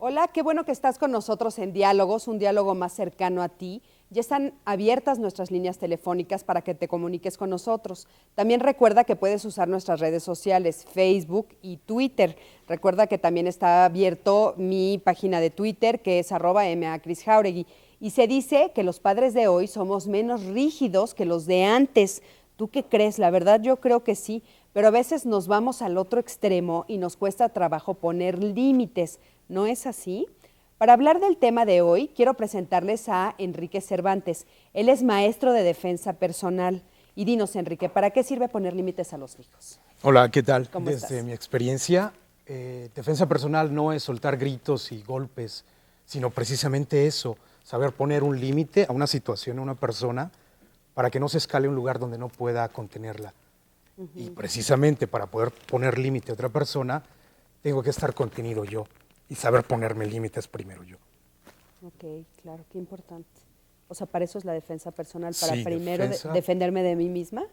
Hola, qué bueno que estás con nosotros en Diálogos, un diálogo más cercano a ti. Ya están abiertas nuestras líneas telefónicas para que te comuniques con nosotros. También recuerda que puedes usar nuestras redes sociales, Facebook y Twitter. Recuerda que también está abierto mi página de Twitter, que es @macrisjauregui. Y se dice que los padres de hoy somos menos rígidos que los de antes. ¿Tú qué crees? La verdad yo creo que sí, pero a veces nos vamos al otro extremo y nos cuesta trabajo poner límites. ¿No es así? Para hablar del tema de hoy, quiero presentarles a Enrique Cervantes. Él es maestro de defensa personal. Y dinos, Enrique, ¿para qué sirve poner límites a los hijos? Hola, ¿qué tal? ¿Cómo Desde estás? mi experiencia, defensa personal no es soltar gritos y golpes, sino precisamente eso, saber poner un límite a una situación, a una persona, para que no se escale a un lugar donde no pueda contenerla. Y precisamente para poder poner límite a otra persona, tengo que estar contenido yo y saber ponerme límites primero yo. Ok, claro, qué importante. O sea, para eso es la defensa personal, para Sí, primero defensa. defenderme de mí misma.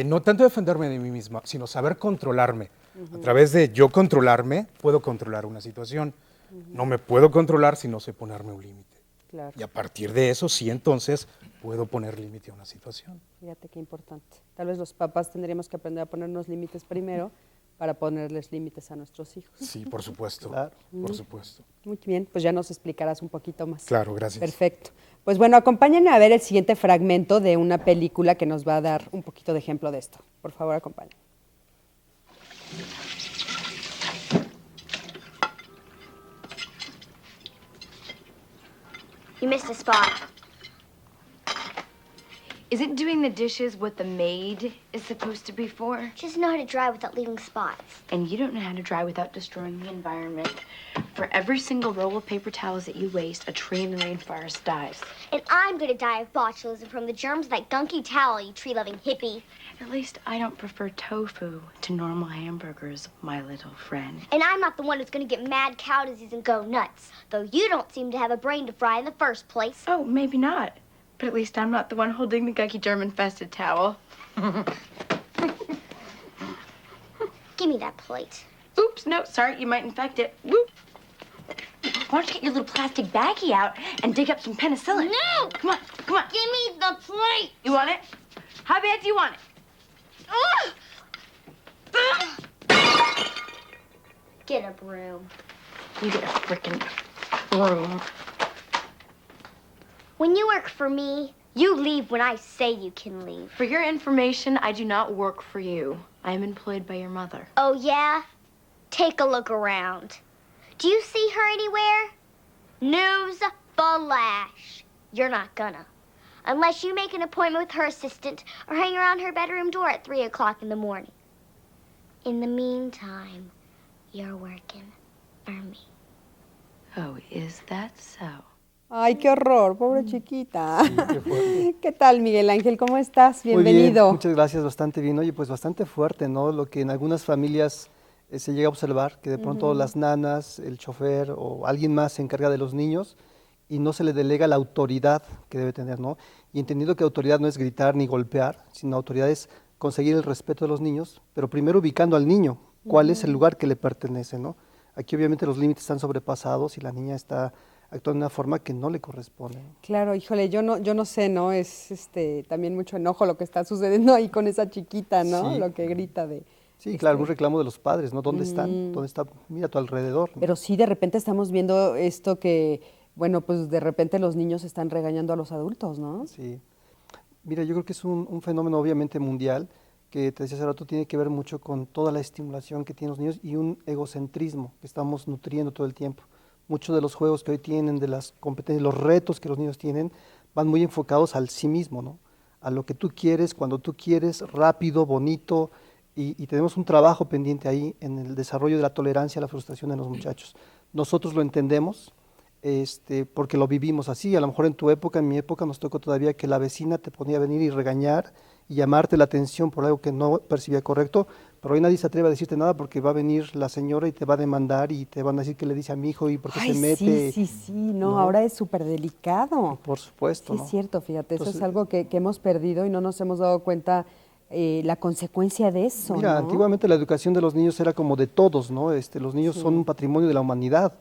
No tanto defenderme de mí misma, sino saber controlarme. A través de yo controlarme, puedo controlar una situación. No me puedo controlar si no sé ponerme un límite. Claro, Y a partir de eso, sí, entonces, puedo poner límite a una situación. fíjate qué importante. Tal vez los papás tendríamos que aprender a ponernos límites primero para ponerles límites a nuestros hijos. Sí, por supuesto, Claro. por supuesto. Muy bien, pues ya nos explicarás un poquito más. Claro, gracias. Perfecto. Pues bueno, acompáñenme a ver el siguiente fragmento de una película que nos va a dar un poquito de ejemplo de esto. Por favor, acompáñenme. You missed a spot. Isn't doing the dishes what the maid is supposed to be for? She doesn't know how to dry without leaving spots. And you don't know how to dry without destroying the environment. For every single roll of paper towels that you waste, a tree in the rainforest dies. And I'm gonna die of botulism from the germs of that gunky towel, you tree-loving hippie. At least I don't prefer tofu to normal hamburgers, my little friend. And I'm not the one who's gonna get mad cow disease and go nuts. Though you don't seem to have a brain to fry in the first place. Oh, maybe not. But at least I'm not the one holding the gunky germ-infested towel. Give me that plate. Oops, no, sorry, you might infect it. Whoop. Why don't you get your little plastic baggie out and dig up some penicillin? No! Come on, come on. Give me the plate! You want it? How bad do you want it? Get a broom. You get a frickin' broom. When you work for me, you leave when I say you can leave. For your information, I do not work for you. I am employed by your mother. Oh, yeah? Take a look around. Do you see her anywhere? News flash. You're not gonna. Unless you make an appointment with her assistant or hang around her bedroom door at 3 o'clock in the morning. In the meantime, you're working for me. Oh, is that so? Ay, qué horror, pobre chiquita. Qué fuerte. ¿Qué tal, Miguel Ángel? ¿Cómo estás? Muy bien, Bienvenido. muchas gracias, bastante bien. Oye, pues bastante fuerte, ¿no? Lo que en algunas familias se llega a observar, que de pronto las nanas, el chofer o alguien más se encarga de los niños y no se le delega la autoridad que debe tener, ¿no? Y entendiendo que autoridad no es gritar ni golpear, sino autoridad es conseguir el respeto de los niños, pero primero ubicando al niño, cuál es el lugar que le pertenece, ¿no? Aquí obviamente los límites están sobrepasados y la niña está actuando de una forma que no le corresponde. Claro, híjole, yo no sé, ¿no? Es también mucho enojo lo que está sucediendo ahí con esa chiquita, ¿no? Sí. Lo que grita de... Sí, claro, algún reclamo de los padres, ¿no? ¿Dónde están? ¿Dónde está? Mira a tu alrededor, ¿no? Pero sí, de repente estamos viendo esto que, bueno, pues de repente los niños están regañando a los adultos, ¿no? Sí. Mira, yo creo que es un fenómeno obviamente mundial que te decía hace rato tiene que ver mucho con toda la estimulación que tienen los niños y un egocentrismo que estamos nutriendo todo el tiempo. Muchos de los juegos que hoy tienen, de las competencias, los retos que los niños tienen, van muy enfocados al sí mismo, ¿no? A lo que tú quieres, cuando tú quieres, rápido, bonito, y tenemos un trabajo pendiente ahí en el desarrollo de la tolerancia a la frustración en los muchachos. Nosotros lo entendemos, porque lo vivimos así. A lo mejor en tu época, en mi época, nos tocó todavía que la vecina te ponía a venir y regañar y llamarte la atención por algo que no percibía correcto, pero hoy nadie se atreve a decirte nada porque va a venir la señora y te va a demandar y te van a decir qué le dice a mi hijo y por qué Ay, se mete. sí, no, ¿no? ahora es súper delicado. Por supuesto, Sí, ¿no? es cierto, fíjate, eso Entonces, es algo que hemos perdido y no nos hemos dado cuenta la consecuencia de eso. Mira, ¿no? antiguamente la educación de los niños era como de todos, ¿no? Los niños son un patrimonio de la humanidad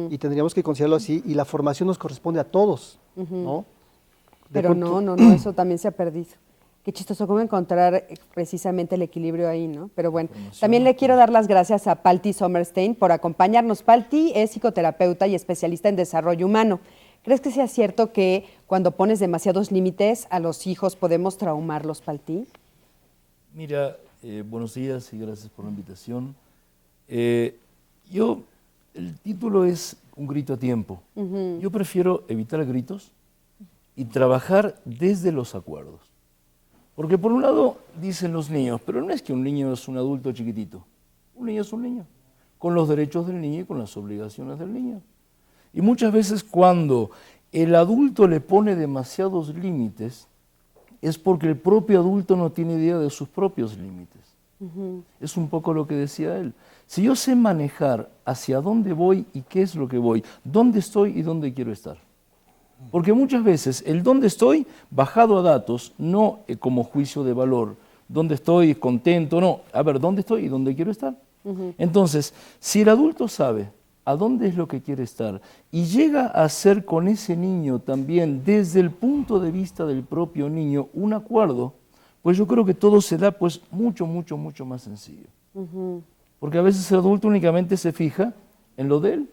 y tendríamos que considerarlo así, y la formación nos corresponde a todos, ¿no? De Pero pronto- no, eso también se ha perdido. Qué chistoso cómo encontrar precisamente el equilibrio ahí, ¿no? Pero bueno, también le quiero dar las gracias a Palti Sommerstein por acompañarnos. Palti es psicoterapeuta y especialista en desarrollo humano. ¿Crees que sea cierto que cuando pones demasiados límites a los hijos podemos traumarlos, Palti? Mira, buenos días y gracias por la invitación. El título es Un grito a tiempo. Yo prefiero evitar gritos y trabajar desde los acuerdos. Porque por un lado dicen los niños, pero no es que un niño es un adulto chiquitito. Un niño es un niño, con los derechos del niño y con las obligaciones del niño. Y muchas veces cuando el adulto le pone demasiados límites, es porque el propio adulto no tiene idea de sus propios límites. Es un poco lo que decía él. Si yo sé manejar hacia dónde voy y qué es lo que voy, dónde estoy y dónde quiero estar. Porque muchas veces el dónde estoy, bajado a datos, no como juicio de valor, dónde estoy contento, no, a ver, dónde estoy y dónde quiero estar. Entonces, si el adulto sabe a dónde es lo que quiere estar y llega a hacer con ese niño también, desde el punto de vista del propio niño, un acuerdo, pues yo creo que todo se da pues mucho más sencillo. Porque a veces el adulto únicamente se fija en lo de él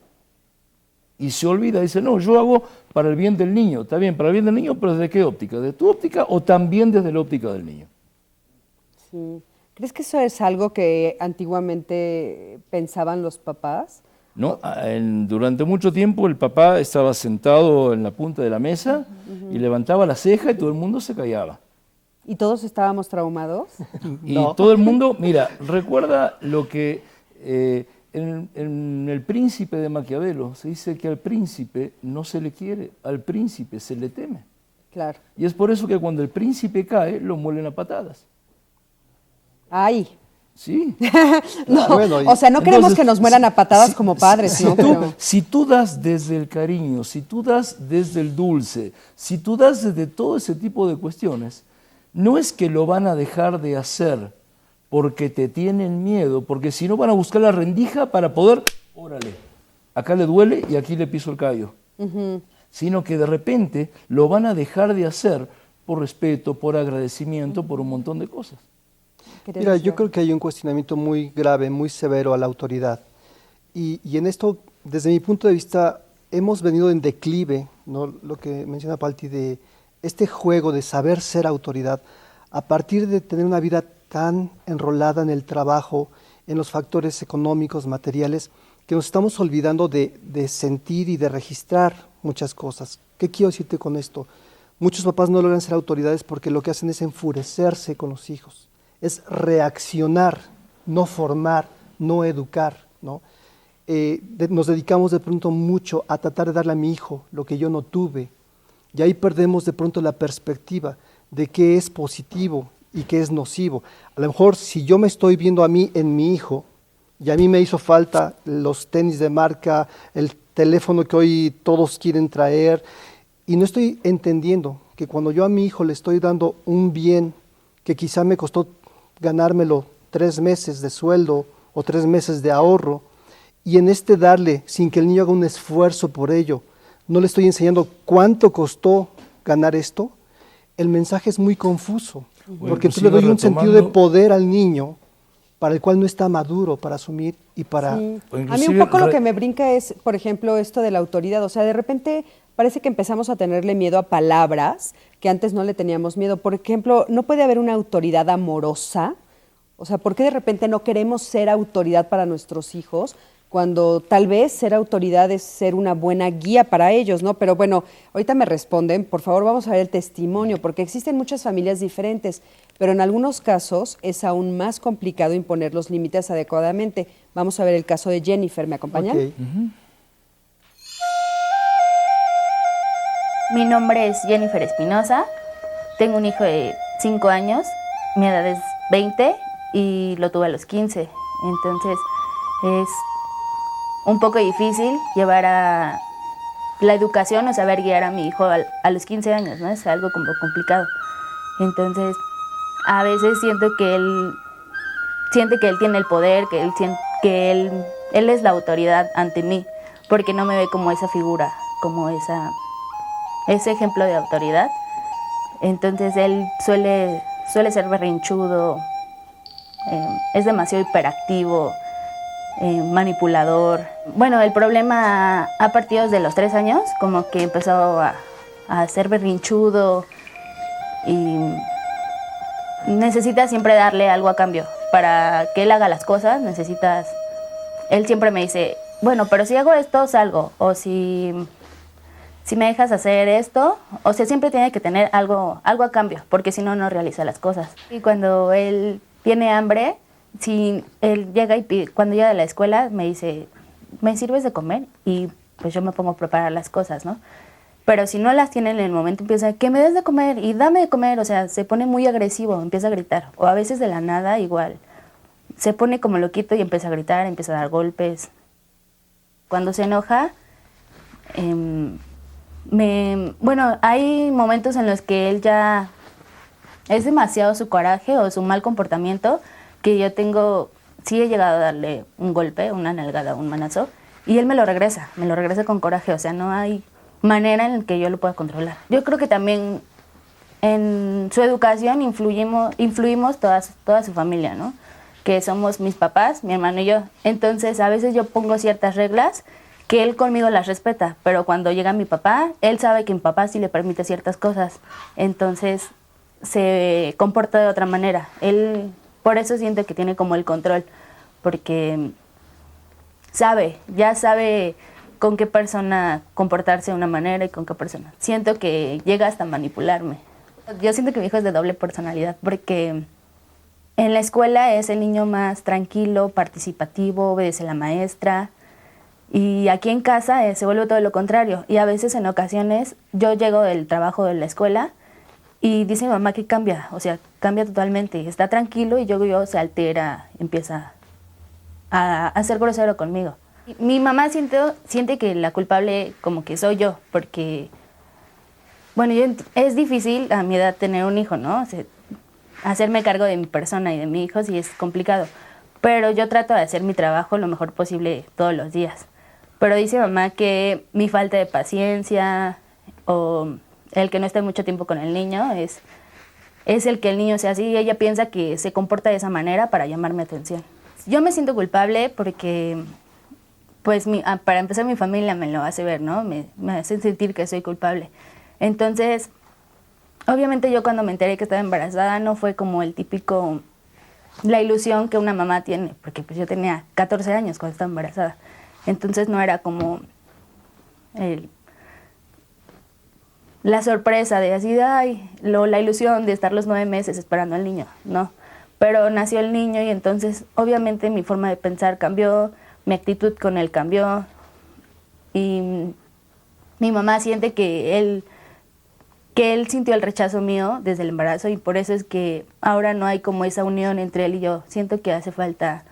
y se olvida, dice, no, yo hago para el bien del niño. Está bien, para el bien del niño, pero ¿desde qué óptica? ¿De tu óptica o también desde la óptica del niño? Sí. ¿Crees que eso es algo que antiguamente pensaban los papás? No, durante mucho tiempo el papá estaba sentado en la punta de la mesa y levantaba la ceja y todo el mundo se callaba. ¿Y todos estábamos traumados? Y todo el mundo, mira, recuerda lo que en El Príncipe de Maquiavelo se dice que al príncipe no se le quiere, al príncipe se le teme. Claro. Y es por eso que cuando el príncipe cae, lo muelen a patadas. ¡Ay! Sí. No, Bueno, y- o sea, no queremos Entonces, que nos mueran a patadas si- como padres, si ¿no? tú, Pero- si tú das desde el cariño, si tú das desde el dulce, si tú das desde todo ese tipo de cuestiones, no es que lo van a dejar de hacer porque te tienen miedo, porque si no van a buscar la rendija para poder, órale, acá le duele y aquí le piso el callo. Sino que de repente lo van a dejar de hacer por respeto, por agradecimiento, por un montón de cosas. ¿Qué te Mira, decía? yo creo que hay un cuestionamiento muy grave, muy severo a la autoridad. Y en esto, desde mi punto de vista, hemos venido en declive, ¿no? Lo que menciona Palti, de este juego de saber ser autoridad, a partir de tener una vida tan enrolada en el trabajo, en los factores económicos, materiales, que nos estamos olvidando de sentir y de registrar muchas cosas. ¿Qué quiero decirte con esto? Muchos papás no logran ser autoridades porque lo que hacen es enfurecerse con los hijos, es reaccionar, no formar, no educar, ¿no? Nos dedicamos de pronto mucho a tratar de darle a mi hijo lo que yo no tuve, y ahí perdemos de pronto la perspectiva de qué es positivo y qué es nocivo. A lo mejor si yo me estoy viendo a mí en mi hijo, y a mí me hizo falta los tenis de marca, el teléfono que hoy todos quieren traer, y no estoy entendiendo que cuando yo a mi hijo le estoy dando un bien que quizá me costó ganármelo 3 meses de sueldo o 3 meses de ahorro, y en este darle, sin que el niño haga un esfuerzo por ello, no le estoy enseñando cuánto costó ganar esto, el mensaje es muy confuso, porque tú le doy un sentido de poder al niño para el cual no está maduro para asumir y para... Sí. O A mí un inclusive poco lo que me brinca es, por ejemplo, esto de la autoridad. O sea, de repente parece que empezamos a tenerle miedo a palabras que antes no le teníamos miedo. Por ejemplo, no puede haber una autoridad amorosa. O sea, ¿por qué de repente no queremos ser autoridad para nuestros hijos cuando tal vez ser autoridad es ser una buena guía para ellos, ¿no? Pero bueno, ahorita me responden, por favor vamos a ver el testimonio, porque existen muchas familias diferentes, pero en algunos casos es aún más complicado imponer los límites adecuadamente. Vamos a ver el caso de Jennifer, ¿me acompañan? Ok. Mi nombre es Jennifer Espinosa, tengo un hijo de 5 años, mi edad es 20 y lo tuve a los 15, entonces es un poco difícil llevar a la educación o saber guiar a mi hijo a los 15 años, ¿no? Es algo como complicado. Entonces, A veces siento que él siente que él tiene el poder, que él es la autoridad ante mí, porque no me ve como esa figura, como ese ejemplo de autoridad. Entonces él suele ser berrinchudo, es demasiado hiperactivo, manipulador. Bueno, el problema a partir de los 3 años, como que empezó a ser berrinchudo y necesitas siempre darle algo a cambio. Para que él haga las cosas, él siempre me dice, bueno, pero si hago esto, salgo, o si me dejas hacer esto, o sea, siempre tiene que tener algo a cambio, porque si no, no realiza las cosas. Y cuando él tiene hambre, si él llega y pide, cuando llega de la escuela, me dice, ¿me sirves de comer? Y pues yo me pongo a preparar las cosas, ¿no? Pero si no las tiene en el momento, empieza, que me des de comer y dame de comer, o sea, se pone muy agresivo, empieza a gritar, o a veces de la nada igual, se pone como loquito y empieza a gritar, empieza a dar golpes. Cuando se enoja, bueno, hay momentos en los que él ya es demasiado su coraje o su mal comportamiento, que yo sí he llegado a darle un golpe, una nalgada, un manazo, y él me lo regresa con coraje, o sea, no hay manera en la que yo lo pueda controlar. Yo creo que también en su educación influimos toda su familia, ¿no? Que somos mis papás, mi hermano y yo. Entonces, a veces yo pongo ciertas reglas que él conmigo las respeta, pero cuando llega mi papá, él sabe que mi papá sí le permite ciertas cosas. Entonces, se comporta de otra manera. Él, por eso siento que tiene como el control, porque ya sabe con qué persona comportarse de una manera y con qué persona. Siento que llega hasta manipularme. Yo siento que mi hijo es de doble personalidad, porque en la escuela es el niño más tranquilo, participativo, obedece a la maestra, y aquí en casa se vuelve todo lo contrario. Y a veces, en ocasiones, yo llego del trabajo de la escuela y dice mi mamá que cambia, o sea, cambia totalmente. Está tranquilo y yo se altera, empieza a ser grosero conmigo. Mi mamá siente que la culpable como que soy yo, porque, bueno, es difícil a mi edad tener un hijo, ¿no? O sea, hacerme cargo de mi persona y de mi hijo sí es complicado, pero yo trato de hacer mi trabajo lo mejor posible todos los días. Pero dice mamá que mi falta de paciencia o el que no esté mucho tiempo con el niño es el que el niño sea así, y ella piensa que se comporta de esa manera para llamarme atención. Yo me siento culpable porque, pues, para empezar, mi familia me lo hace ver, ¿no? Me hace sentir que soy culpable. Entonces, obviamente yo cuando me enteré que estaba embarazada no fue como el típico, la ilusión que una mamá tiene, porque pues yo tenía 14 años cuando estaba embarazada. Entonces no era como la sorpresa de así, la ilusión de estar los 9 meses esperando al niño, no. Pero nació el niño y entonces obviamente mi forma de pensar cambió, mi actitud con él cambió, y mi mamá siente que él sintió el rechazo mío desde el embarazo, y por eso es que ahora no hay como esa unión entre él y yo. Siento que hace falta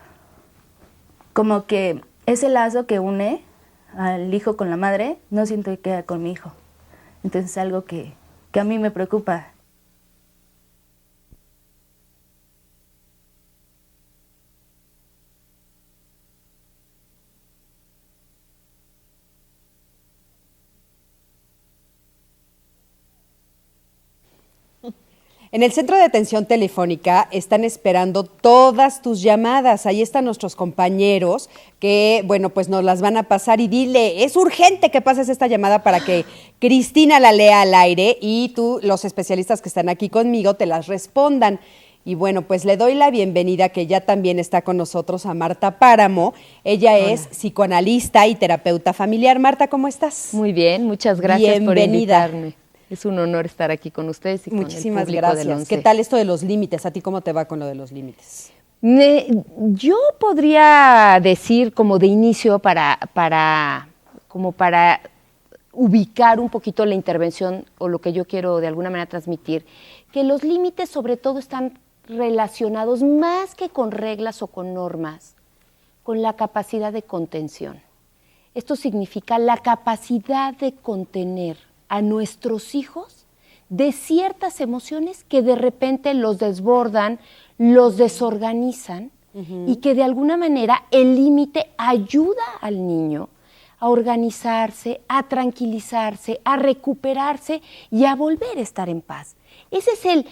como que ese lazo que une al hijo con la madre, no siento que queda con mi hijo. Entonces es algo que a mí me preocupa. En el centro de atención telefónica están esperando todas tus llamadas. Ahí están nuestros compañeros que, bueno, pues nos las van a pasar, y dile, es urgente que pases esta llamada para que Cristina la lea al aire y los especialistas que están aquí conmigo, te las respondan. Y bueno, pues le doy la bienvenida, que ya también está con nosotros, a Marta Páramo. Ella es psicoanalista y terapeuta familiar. Marta, ¿cómo estás? Muy bien, muchas gracias por invitarme. Es un honor estar aquí con ustedes y Muchísimas con el público del gracias. 11. ¿Qué tal esto de los límites? ¿A ti cómo te va con lo de los límites? Yo podría decir como de inicio para ubicar un poquito la intervención o lo que yo quiero de alguna manera transmitir, que los límites sobre todo están relacionados más que con reglas o con normas, con la capacidad de contención. Esto significa la capacidad de contener a nuestros hijos de ciertas emociones que de repente los desbordan, los desorganizan y que de alguna manera el límite ayuda al niño a organizarse, a tranquilizarse, a recuperarse y a volver a estar en paz. Ese es el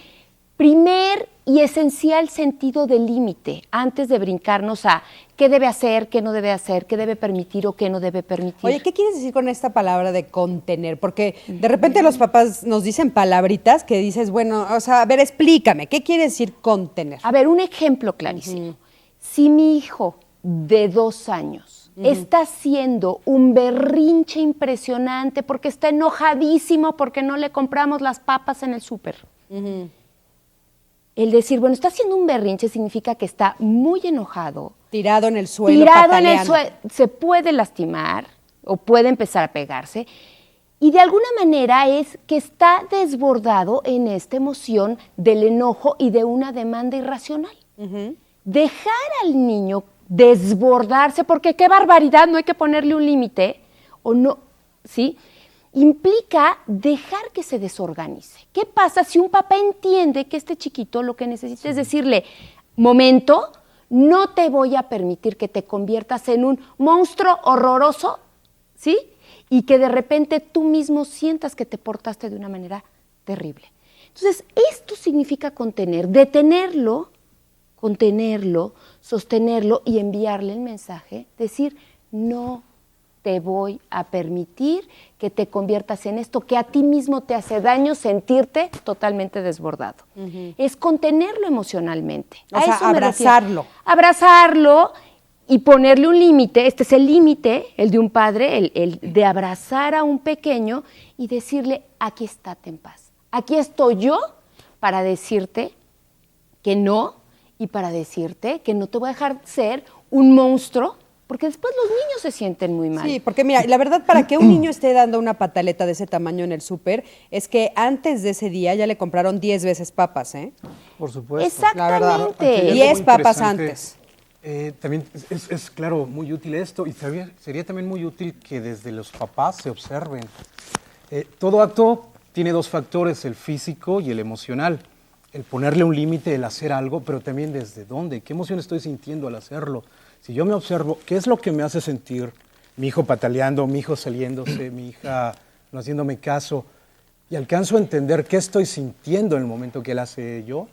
primer y esencial sentido del límite, antes de brincarnos a qué debe hacer, qué no debe hacer, qué debe permitir o qué no debe permitir. Oye, ¿qué quieres decir con esta palabra de contener? Porque de repente los papás nos dicen palabritas que dices, bueno, o sea, a ver, explícame, ¿qué quiere decir contener? A ver, un ejemplo clarísimo. Si mi hijo de 2 años está haciendo un berrinche impresionante porque está enojadísimo porque no le compramos las papas en el súper. El decir, bueno, está haciendo un berrinche significa que está muy enojado. Tirado en el suelo, Tirado en el pataleando. suelo, se puede lastimar o puede empezar a pegarse. Y de alguna manera es que está desbordado en esta emoción del enojo y de una demanda irracional. Dejar al niño desbordarse, porque qué barbaridad, no hay que ponerle un límite, o no, ¿sí? Implica dejar que se desorganice. ¿Qué pasa si un papá entiende que este chiquito lo que necesita es decirle, momento, no te voy a permitir que te conviertas en un monstruo horroroso, ¿sí? Y que de repente tú mismo sientas que te portaste de una manera terrible. Entonces, esto significa contener, detenerlo, contenerlo, sostenerlo y enviarle el mensaje, decir, no te voy a permitir que te conviertas en esto que a ti mismo te hace daño, sentirte totalmente desbordado. Es contenerlo emocionalmente. O sea, abrazarlo. Abrazarlo y ponerle un límite. Este es el límite, el de un padre, el de abrazar a un pequeño y decirle, aquí estate en paz. Aquí estoy yo para decirte que no y para decirte que no te voy a dejar ser un monstruo, porque después los niños se sienten muy mal. Sí, porque mira, la verdad, para que un niño esté dando una pataleta de ese tamaño en el súper, es que antes de ese día ya le compraron 10 veces papas, ¿eh? Por supuesto. Exactamente. Hay algo 10 muy papas interesante. antes. También es, claro, muy útil esto y sería también muy útil que desde los papás se observen. Todo acto tiene 2 factores, el físico y el emocional. El ponerle un límite, el hacer algo, pero también desde dónde, qué emoción estoy sintiendo al hacerlo. Si yo me observo, ¿qué es lo que me hace sentir mi hijo pataleando, mi hijo saliéndose, mi hija no haciéndome caso? Y alcanzo a entender qué estoy sintiendo en el momento que él hace yo,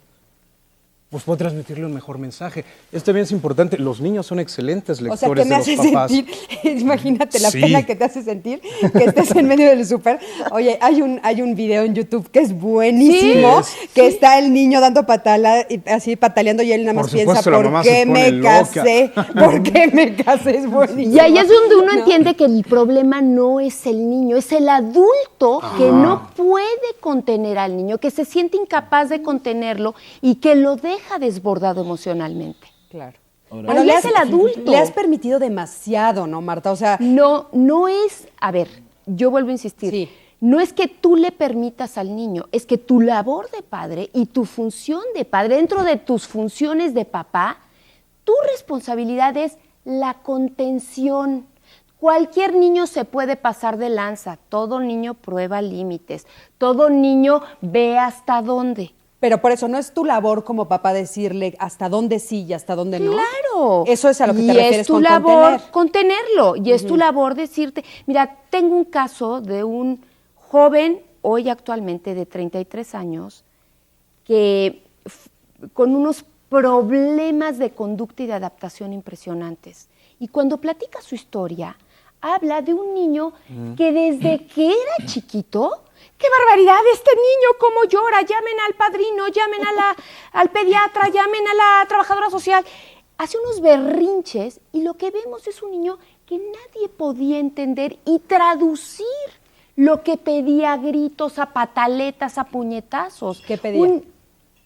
pues puedo transmitirle un mejor mensaje. Esto también es importante, los niños son excelentes O sea, lectores que me de hace los papás. sentir, imagínate la Sí. pena que te hace sentir que estés en medio del súper. Oye, hay un video en YouTube que es buenísimo, Sí. que está el niño dando patala, y así pataleando y él nada más Por piensa, supuesto, la ¿por mamá se qué pone me loca. casé? ¿Por qué me casé? Es buenísimo. Y ahí es donde uno entiende que el problema no es el niño, es el adulto que no puede contener al niño, que se siente incapaz de contenerlo y que lo deja desbordado emocionalmente. Claro. Ahora, Ahí es el adulto. Le has permitido demasiado, ¿no, Marta? O sea, No es, a ver, yo vuelvo a insistir, Sí. no es que tú le permitas al niño, es que tu labor de padre y tu función de padre, dentro de tus funciones de papá, tu responsabilidad es la contención. Cualquier niño se puede pasar de lanza, todo niño prueba límites, todo niño ve hasta dónde. pero por eso no es tu labor como papá decirle hasta dónde sí y hasta dónde no. Claro. Eso es a lo que te Y refieres es tu con labor contener. contenerlo. Y es tu labor decirte, mira, tengo un caso de un joven, hoy actualmente de 33 años, que con unos problemas de conducta y de adaptación impresionantes. Y cuando platica su historia, habla de un niño que desde que era chiquito, ¡qué barbaridad este niño! ¿Cómo llora? Llamen al padrino, llamen al pediatra, llamen a la trabajadora social. Hace unos berrinches y lo que vemos es un niño que nadie podía entender y traducir lo que pedía a gritos, a pataletas, a puñetazos. ¿Qué pedía?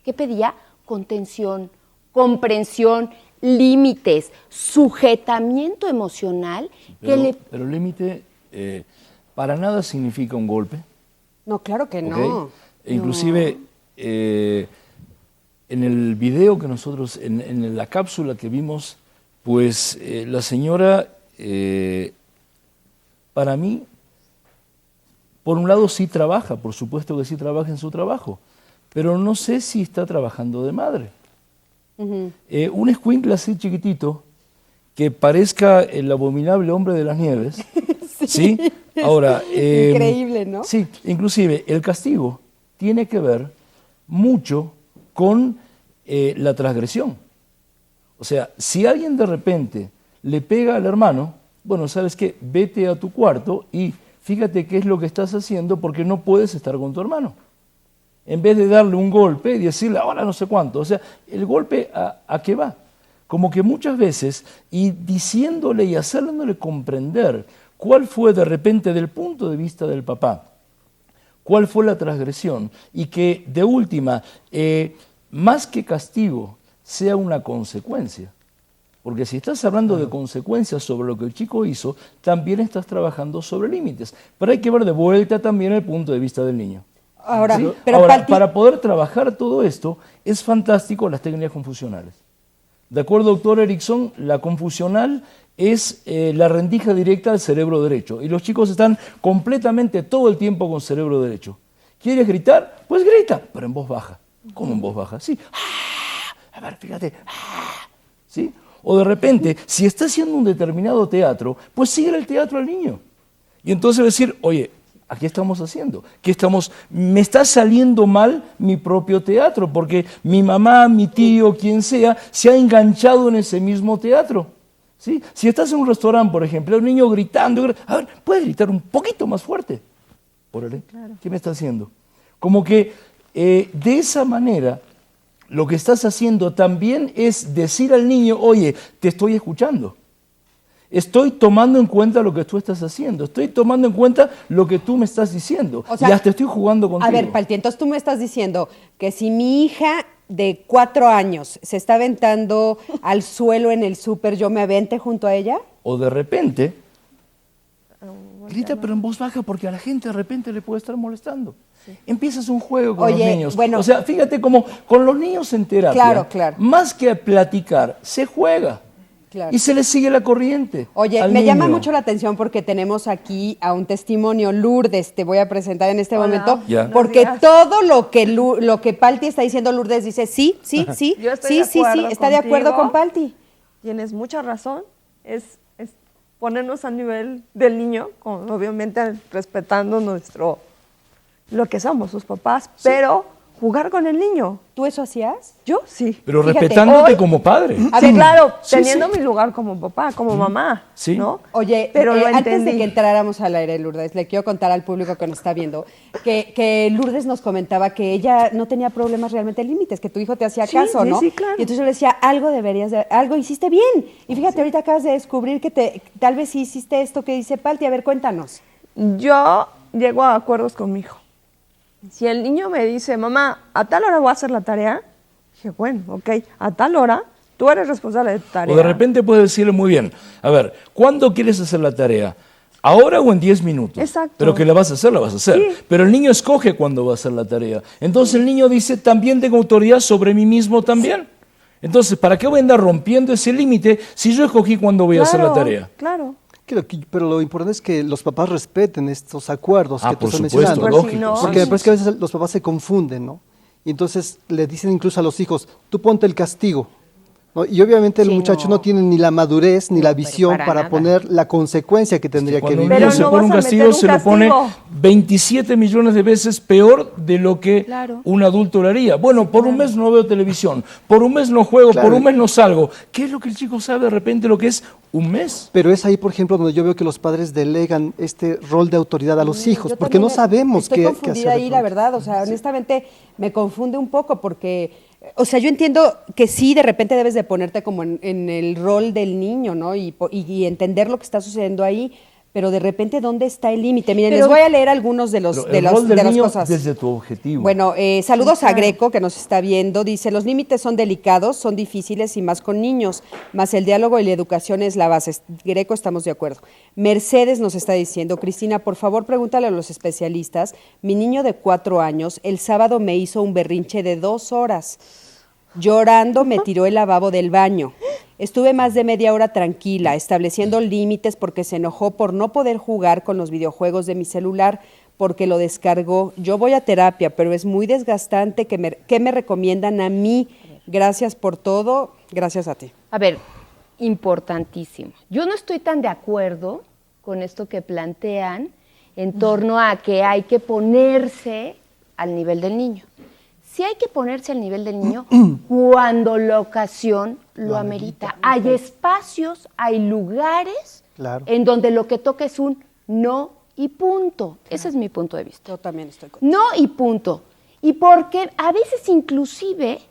¿Qué pedía? Contención, comprensión, límites, sujetamiento emocional. Pero el límite para nada significa un golpe. No, claro que ¿ok? no. E inclusive en el video que nosotros, en la cápsula que vimos, pues la señora, para mí, por un lado sí trabaja, por supuesto que sí trabaja en su trabajo, pero no sé si está trabajando de madre. Un escuincle así chiquitito, que parezca el abominable hombre de las nieves, ¿sí? Ahora, increíble, ¿no? Sí, inclusive el castigo tiene que ver mucho con la transgresión. O sea, si alguien de repente le pega al hermano, bueno, ¿sabes qué? Vete a tu cuarto y fíjate qué es lo que estás haciendo porque no puedes estar con tu hermano. En vez de darle un golpe y decirle, ahora no sé cuánto. O sea, el golpe, ¿a qué va? Como que muchas veces, y diciéndole y haciéndole comprender cuál fue de repente del punto de vista del papá, cuál fue la transgresión, y que de última, más que castigo, sea una consecuencia. Porque si estás hablando de consecuencias sobre lo que el chico hizo, también estás trabajando sobre límites. Pero hay que ver de vuelta también el punto de vista del niño. Ahora, ¿Sí? pero Ahora, para poder trabajar todo esto, es fantástico las técnicas confusionales. De acuerdo, doctor Erickson, la confusional es la rendija directa al cerebro derecho. Y los chicos están completamente todo el tiempo con cerebro derecho. ¿Quieres gritar? Pues grita, pero en voz baja. ¿Cómo en voz baja? Sí. A ver, fíjate. ¿Sí? O de repente, si está haciendo un determinado teatro, pues sigue el teatro al niño. Y entonces decir, oye, ¿qué estamos haciendo? Me está saliendo mal mi propio teatro, porque mi mamá, mi tío, quien sea, se ha enganchado en ese mismo teatro. ¿Sí? Si estás en un restaurante, por ejemplo, un niño gritando, a ver, ¿puedes gritar un poquito más fuerte? Órale, claro. ¿Qué me está haciendo? Como que de esa manera, lo que estás haciendo también es decir al niño, oye, te estoy escuchando. Estoy tomando en cuenta lo que tú estás haciendo. Estoy tomando en cuenta lo que tú me estás diciendo. O sea, y hasta estoy jugando contigo. A ver, Palti, entonces tú me estás diciendo que si mi hija de 4 años se está aventando al suelo en el súper, ¿yo me avente junto a ella? O de repente, grita pero en voz baja porque a la gente de repente le puede estar molestando. Sí. Empiezas un juego con los niños. Bueno, o sea, fíjate como con los niños en terapia, claro. Más que platicar, se juega. Claro. Y se le sigue la corriente. Oye, me llama mucho la atención porque tenemos aquí a un testimonio, Lourdes, te voy a presentar en este momento, porque todo lo que Palti está diciendo, Lourdes dice, sí, está de acuerdo con Palti. Tienes mucha razón, es ponernos al nivel del niño, obviamente respetando lo que somos, sus papás, sí. Pero jugar con el niño. ¿Tú eso hacías? Yo sí. Pero fíjate, respetándote como padre. Sí, claro, teniendo mi lugar como papá, como mamá. Sí. ¿no? Oye, pero antes de que entráramos al aire, Lourdes, le quiero contar al público que nos está viendo que Lourdes nos comentaba que ella no tenía problemas realmente límites, que tu hijo te hacía caso, ¿no? Sí, claro. Y entonces yo le decía, algo hiciste bien. Y fíjate, ahorita acabas de descubrir que tal vez sí hiciste esto que dice Palti. A ver, cuéntanos. Yo llego a acuerdos con mi hijo. Si el niño me dice, mamá, a tal hora voy a hacer la tarea, dije, bueno, ok, a tal hora tú eres responsable de tu tarea. O de repente puedes decirle muy bien, a ver, ¿cuándo quieres hacer la tarea? ¿Ahora o en 10 minutos? Exacto. Pero que la vas a hacer, la vas a hacer. Sí. Pero el niño escoge cuándo va a hacer la tarea. Entonces el niño dice, también tengo autoridad sobre mí mismo también. Sí. Entonces, ¿para qué voy a andar rompiendo ese límite si yo escogí cuándo voy a hacer la tarea? Claro. Pero lo importante es que los papás respeten estos acuerdos que tú estás mencionando. Lógico. Porque me parece que a veces los papás se confunden, ¿no? Y entonces le dicen incluso a los hijos, tú ponte el castigo, ¿no? Y obviamente el muchacho no tiene ni la madurez ni la visión para poner la consecuencia que tendría que vivir. Cuando un niño se pone un castigo, se lo pone 27 millones de veces peor de lo que un adulto lo haría. Bueno, por un mes no veo televisión, por un mes no juego, por un mes no salgo. ¿Qué es lo que el chico sabe de repente lo que es un mes? Pero es ahí, por ejemplo, donde yo veo que los padres delegan este rol de autoridad a los hijos, porque no sabemos qué hacer. Estoy confundida ahí, la verdad, o sea, honestamente me confunde un poco porque, o sea, yo entiendo que sí, de repente debes de ponerte como en el rol del niño, ¿no? Y entender lo que está sucediendo ahí, pero de repente, ¿dónde está el límite? Miren, les voy a leer algunos de las cosas. Desde tu objetivo. Bueno, saludos a Greco, que nos está viendo. Dice, los límites son delicados, son difíciles y más con niños, más el diálogo y la educación es la base. Greco, estamos de acuerdo. Mercedes nos está diciendo, Cristina, por favor, pregúntale a los especialistas. Mi niño de 4 años, el sábado me hizo un berrinche de 2 horas. Llorando me tiró el lavabo del baño. Estuve más de media hora tranquila, estableciendo límites porque se enojó por no poder jugar con los videojuegos de mi celular. porque lo descargó. Yo voy a terapia, pero es muy desgastante. ¿Qué me recomiendan a mí? Gracias por todo, gracias a ti. A ver, importantísimo. Yo no estoy tan de acuerdo con esto que plantean en torno a que hay que ponerse al nivel del niño. Sí hay que ponerse al nivel del niño cuando la ocasión lo amerita. Hay espacios, hay lugares en donde lo que toca es un no y punto. Ese es mi punto de vista. Yo también estoy contigo. No y punto. Y porque a veces inclusive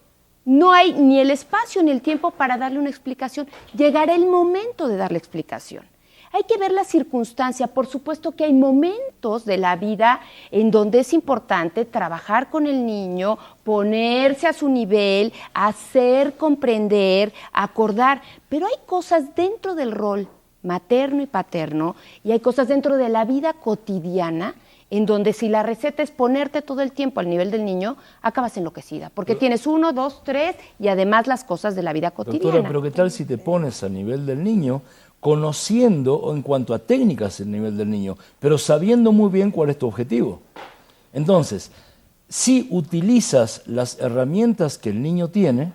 no hay ni el espacio ni el tiempo para darle una explicación. Llegará el momento de darle explicación. Hay que ver la circunstancia. Por supuesto que hay momentos de la vida en donde es importante trabajar con el niño, ponerse a su nivel, hacer comprender, acordar. Pero hay cosas dentro del rol materno y paterno y hay cosas dentro de la vida cotidiana en donde si la receta es ponerte todo el tiempo al nivel del niño, acabas enloquecida, porque tienes 1, 2, 3 y además las cosas de la vida cotidiana. Doctora, pero ¿qué tal si te pones al nivel del niño, conociendo en cuanto a técnicas el nivel del niño, pero sabiendo muy bien cuál es tu objetivo? Entonces, si utilizas las herramientas que el niño tiene,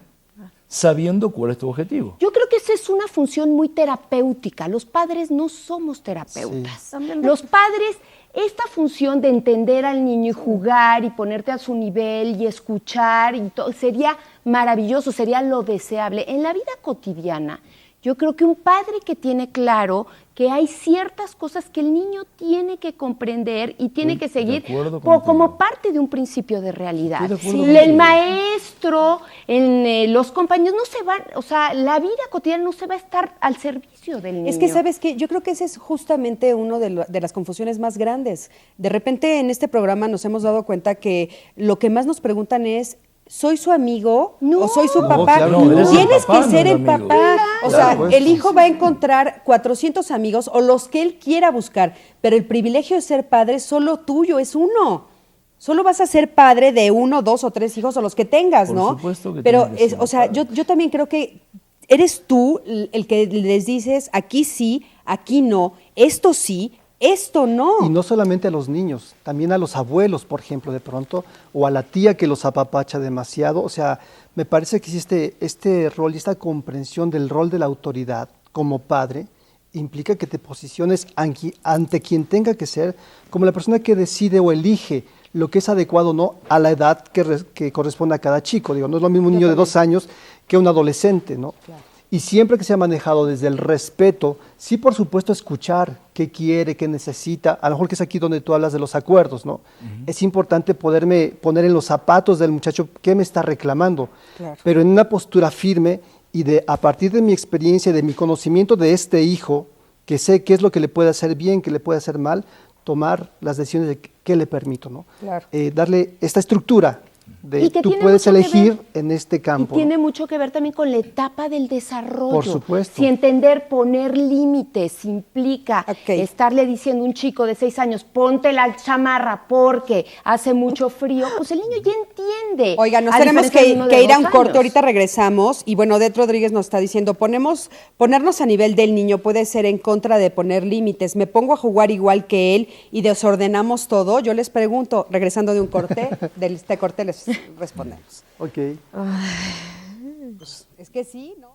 sabiendo cuál es tu objetivo. Yo creo que esa es una función muy terapéutica. Los padres no somos terapeutas. Sí. Los padres, esta función de entender al niño y jugar y ponerte a su nivel y escuchar, y todo, sería maravilloso, sería lo deseable. En la vida cotidiana, yo creo que un padre que tiene claro que hay ciertas cosas que el niño tiene que comprender y tiene que seguir como parte de un principio de realidad. El maestro, los compañeros, no se van, o sea, la vida cotidiana no se va a estar al servicio del niño. Es que, ¿sabes qué? Yo creo que ese es justamente uno de las confusiones más grandes. De repente en este programa nos hemos dado cuenta que lo que más nos preguntan es, ¿soy su amigo o soy su papá? Claro, no, Tienes que ser el amigo. papá. O sea, Claro. el hijo va a encontrar 400 amigos o los que él quiera buscar, pero el privilegio de ser padre solo tuyo, es uno. Solo vas a ser padre de 1, 2 o 3 hijos o los que tengas, Por ¿no? supuesto que pero, tienes que ser o sea, padre. yo también creo que eres tú el que les dices, aquí sí, aquí no, esto sí, esto no. Y no solamente a los niños, también a los abuelos, por ejemplo, de pronto, o a la tía que los apapacha demasiado. O sea, me parece que si este rol y esta comprensión del rol de la autoridad como padre implica que te posiciones ante quien tenga que ser, como la persona que decide o elige lo que es adecuado o no a la edad que corresponde a cada chico. Digo, no es lo mismo un niño de 2 años que un adolescente, ¿no? Claro. Y siempre que se ha manejado desde el respeto, sí, por supuesto, escuchar qué quiere, qué necesita, a lo mejor que es aquí donde tú hablas de los acuerdos, ¿no? Es importante poderme poner en los zapatos del muchacho qué me está reclamando, Claro. pero en una postura firme y a partir de mi experiencia, de mi conocimiento de este hijo, que sé qué es lo que le puede hacer bien, qué le puede hacer mal, tomar las decisiones de qué le permito, ¿no? Claro. Darle esta estructura de Y que tú tiene puedes mucho que elegir ver- en este campo. Y tiene ¿no? mucho que ver también con la etapa del desarrollo. Por supuesto. Si entender, poner límites implica Ok. estarle diciendo a un chico de 6 años, ponte la chamarra porque hace mucho frío, pues el niño ya entiende. Oiga, nos A tenemos diferencia de uno de que ir a un 2 corte, años. ahorita regresamos y bueno, Det Rodríguez nos está diciendo, ponernos a nivel del niño puede ser en contra de poner límites, me pongo a jugar igual que él y desordenamos todo. Yo les pregunto, regresando de un corte, de este corte les respondemos. Ok. Es que sí, ¿no?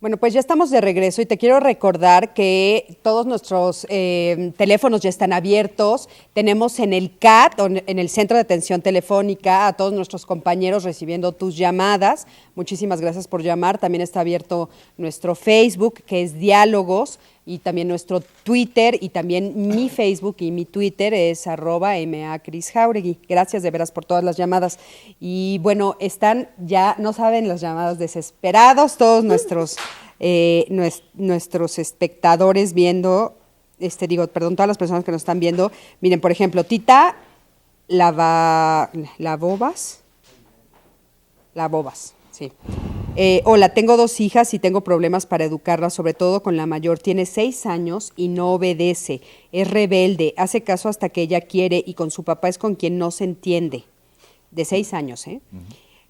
Bueno, pues ya estamos de regreso y te quiero recordar que todos nuestros teléfonos ya están abiertos. Tenemos en el CAT, en el Centro de Atención Telefónica, a todos nuestros compañeros recibiendo tus llamadas. Muchísimas gracias por llamar. También está abierto nuestro Facebook, que es Diálogos, y también nuestro Twitter, y también mi Facebook y mi Twitter es @MACrisJauregui. Gracias de veras por todas las llamadas. Y bueno, están ya, no saben, las llamadas desesperados, todos nuestros espectadores viendo, todas las personas que nos están viendo. Miren, por ejemplo, Tita Lavobas, sí. Hola, tengo 2 hijas y tengo problemas para educarlas, sobre todo con la mayor. Tiene 6 años y no obedece, es rebelde, hace caso hasta que ella quiere y con su papá es con quien no se entiende. De 6 años, ¿eh?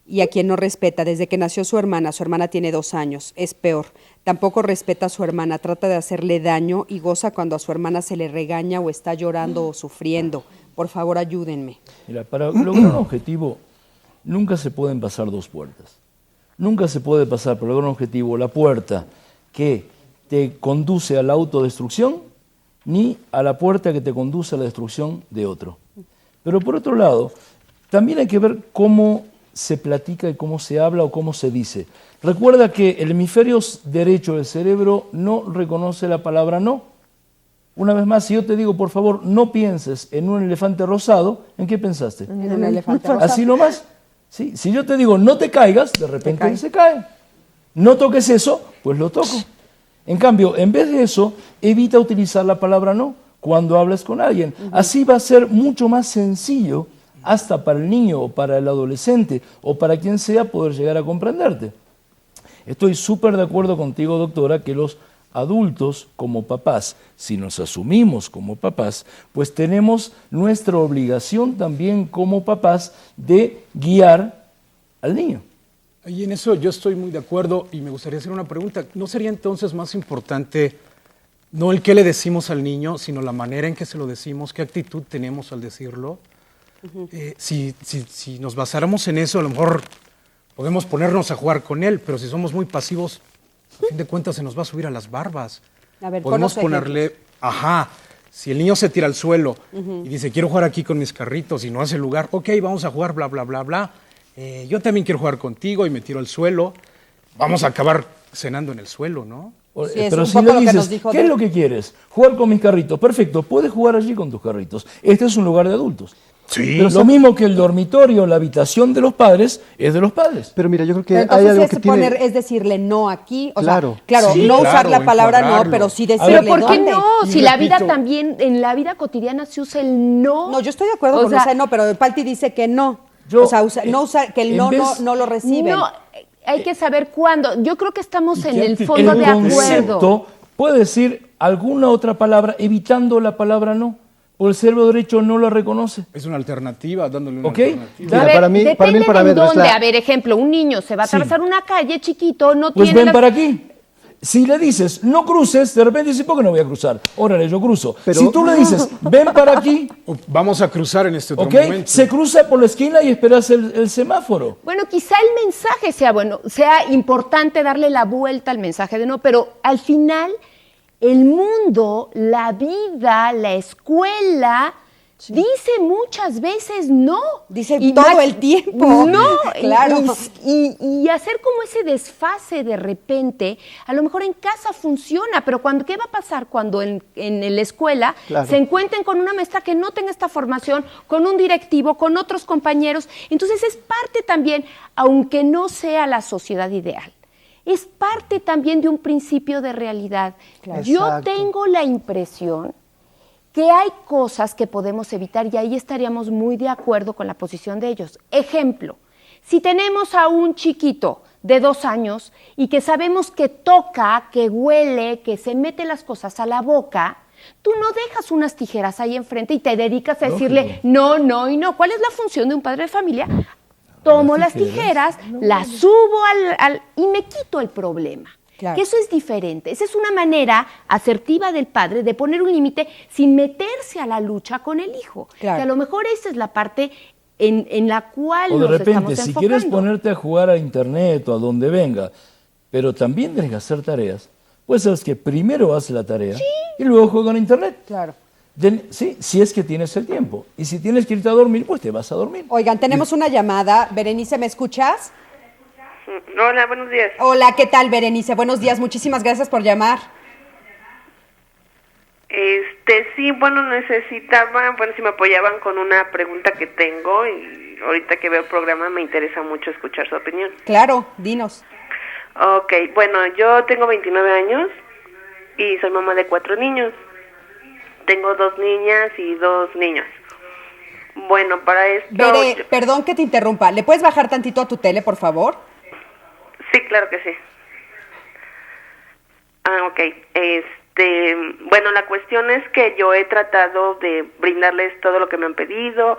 Y a quien no respeta. Desde que nació su hermana tiene 2 años, es peor. Tampoco respeta a su hermana, trata de hacerle daño y goza cuando a su hermana se le regaña o está llorando o sufriendo. Por favor, ayúdenme. Mira, para lograr un objetivo nunca se pueden pasar 2 puertas. Nunca se puede pasar para lograr un objetivo la puerta que te conduce a la autodestrucción ni a la puerta que te conduce a la destrucción de otro. Pero por otro lado, también hay que ver cómo se platica y cómo se habla o cómo se dice. Recuerda que el hemisferio derecho del cerebro no reconoce la palabra no. Una vez más, si yo te digo, por favor, no pienses en un elefante rosado, ¿en qué pensaste? En un elefante rosado. Así nomás. ¿Sí? Si yo te digo, no te caigas, de repente él se cae. No toques eso, pues lo toco. En cambio, en vez de eso, evita utilizar la palabra no cuando hables con alguien. Así va a ser mucho más sencillo, hasta para el niño o para el adolescente o para quien sea, poder llegar a comprenderte. Estoy súper de acuerdo contigo, doctora, que los adultos como papás, si nos asumimos como papás, pues tenemos nuestra obligación también como papás de guiar al niño. Y en eso yo estoy muy de acuerdo y me gustaría hacer una pregunta. ¿No sería entonces más importante no el qué le decimos al niño, sino la manera en que se lo decimos, qué actitud tenemos al decirlo? Si nos basáramos en eso, a lo mejor podemos ponernos a jugar con él, pero si somos muy pasivos, a fin de cuentas se nos va a subir a las barbas. A ver, podemos ponerle, si el niño se tira al suelo y dice, quiero jugar aquí con mis carritos y no hace lugar, ok, vamos a jugar, bla, bla, bla, bla. Yo también quiero jugar contigo y me tiro al suelo. Vamos a acabar cenando en el suelo, ¿no? Sí, pero si le dices, ¿qué es lo que quieres? Jugar con mis carritos. Perfecto, puedes jugar allí con tus carritos. Este es un lugar de adultos. Sí. Pero lo mismo que el dormitorio, la habitación de los padres, es de los padres. Pero mira, yo creo que entonces hay algo que poner, tiene... es decirle no aquí, o Claro. sea, claro, Sí, no claro, usar la palabra no, encuadrarlo. pero sí decirle Pero ¿por qué dónde. no? Y Si la vida repito- también, en la vida cotidiana se usa el no. No, yo estoy de acuerdo O con sea, ese no, pero Palti dice que no. Yo, o sea, no usar, que el en no, vez- no lo reciben. No, hay que saber cuándo. Yo creo que estamos en qué el actitud? fondo El de acuerdo. concepto puede decir alguna otra palabra evitando la palabra no, o el cerebro derecho no la reconoce. Es una alternativa, dándole una ¿Ok? alternativa. Mira, A ver, para mí el depende de parámetro es dónde. la- A ver, ejemplo, un niño se va a Sí. atravesar una calle chiquito, no Pues tiene ven las- para aquí. Si le dices, no cruces, de repente dice, ¿por qué no voy a cruzar? Órale, yo cruzo. Pero- Si tú le dices, ven para aquí, Vamos a cruzar en este otro ¿ok? momento. Se cruza por la esquina y esperas el semáforo. Bueno, quizá el mensaje sea bueno, sea importante darle la vuelta al mensaje de no, pero al final el mundo, la vida, la escuela dice muchas veces no. Dice todo el tiempo. No, Claro. y hacer como ese desfase de repente, a lo mejor en casa funciona, pero ¿qué va a pasar cuando en la escuela Claro. se encuentren con una maestra que no tenga esta formación, con un directivo, con otros compañeros? Entonces es parte también, aunque no sea la sociedad ideal, es parte también de un principio de realidad. Claro. Yo Exacto. tengo la impresión que hay cosas que podemos evitar y ahí estaríamos muy de acuerdo con la posición de ellos. Ejemplo, si tenemos a un chiquito de 2 años y que sabemos que toca, que huele, que se mete las cosas a la boca, tú no dejas unas tijeras ahí enfrente y te dedicas a decirle no, no y no. ¿Cuál es la función de un padre de familia? Tomo las tijeras, las subo y me quito el problema. Claro. Que eso es diferente. Esa es una manera asertiva del padre de poner un límite sin meterse a la lucha con el hijo. Claro. Que a lo mejor esa es la parte en la cual O de nos repente, estamos si enfocando. quieres ponerte a jugar a internet o a donde venga, pero también tienes que hacer tareas, pues sabes que primero haces la tarea y luego juega en internet. Claro. Sí, si es que tienes el tiempo. Y si tienes que irte a dormir, pues te vas a dormir. Oigan, tenemos una llamada. Berenice, ¿me escuchas? Hola, buenos días. Hola, ¿qué tal, Berenice? Buenos días, muchísimas gracias por llamar. Sí, bueno, necesitaba, bueno, si me apoyaban con una pregunta que tengo y ahorita que veo el programa me interesa mucho escuchar su opinión. Claro, dinos. Ok, bueno, yo tengo 29 años y soy mamá de 4 niños. Tengo 2 niñas y 2 niños. Bueno, para esto... Bere, perdón que te interrumpa. ¿Le puedes bajar tantito a tu tele, por favor? Sí, claro que sí. Ok. Bueno, la cuestión es que yo he tratado de brindarles todo lo que me han pedido,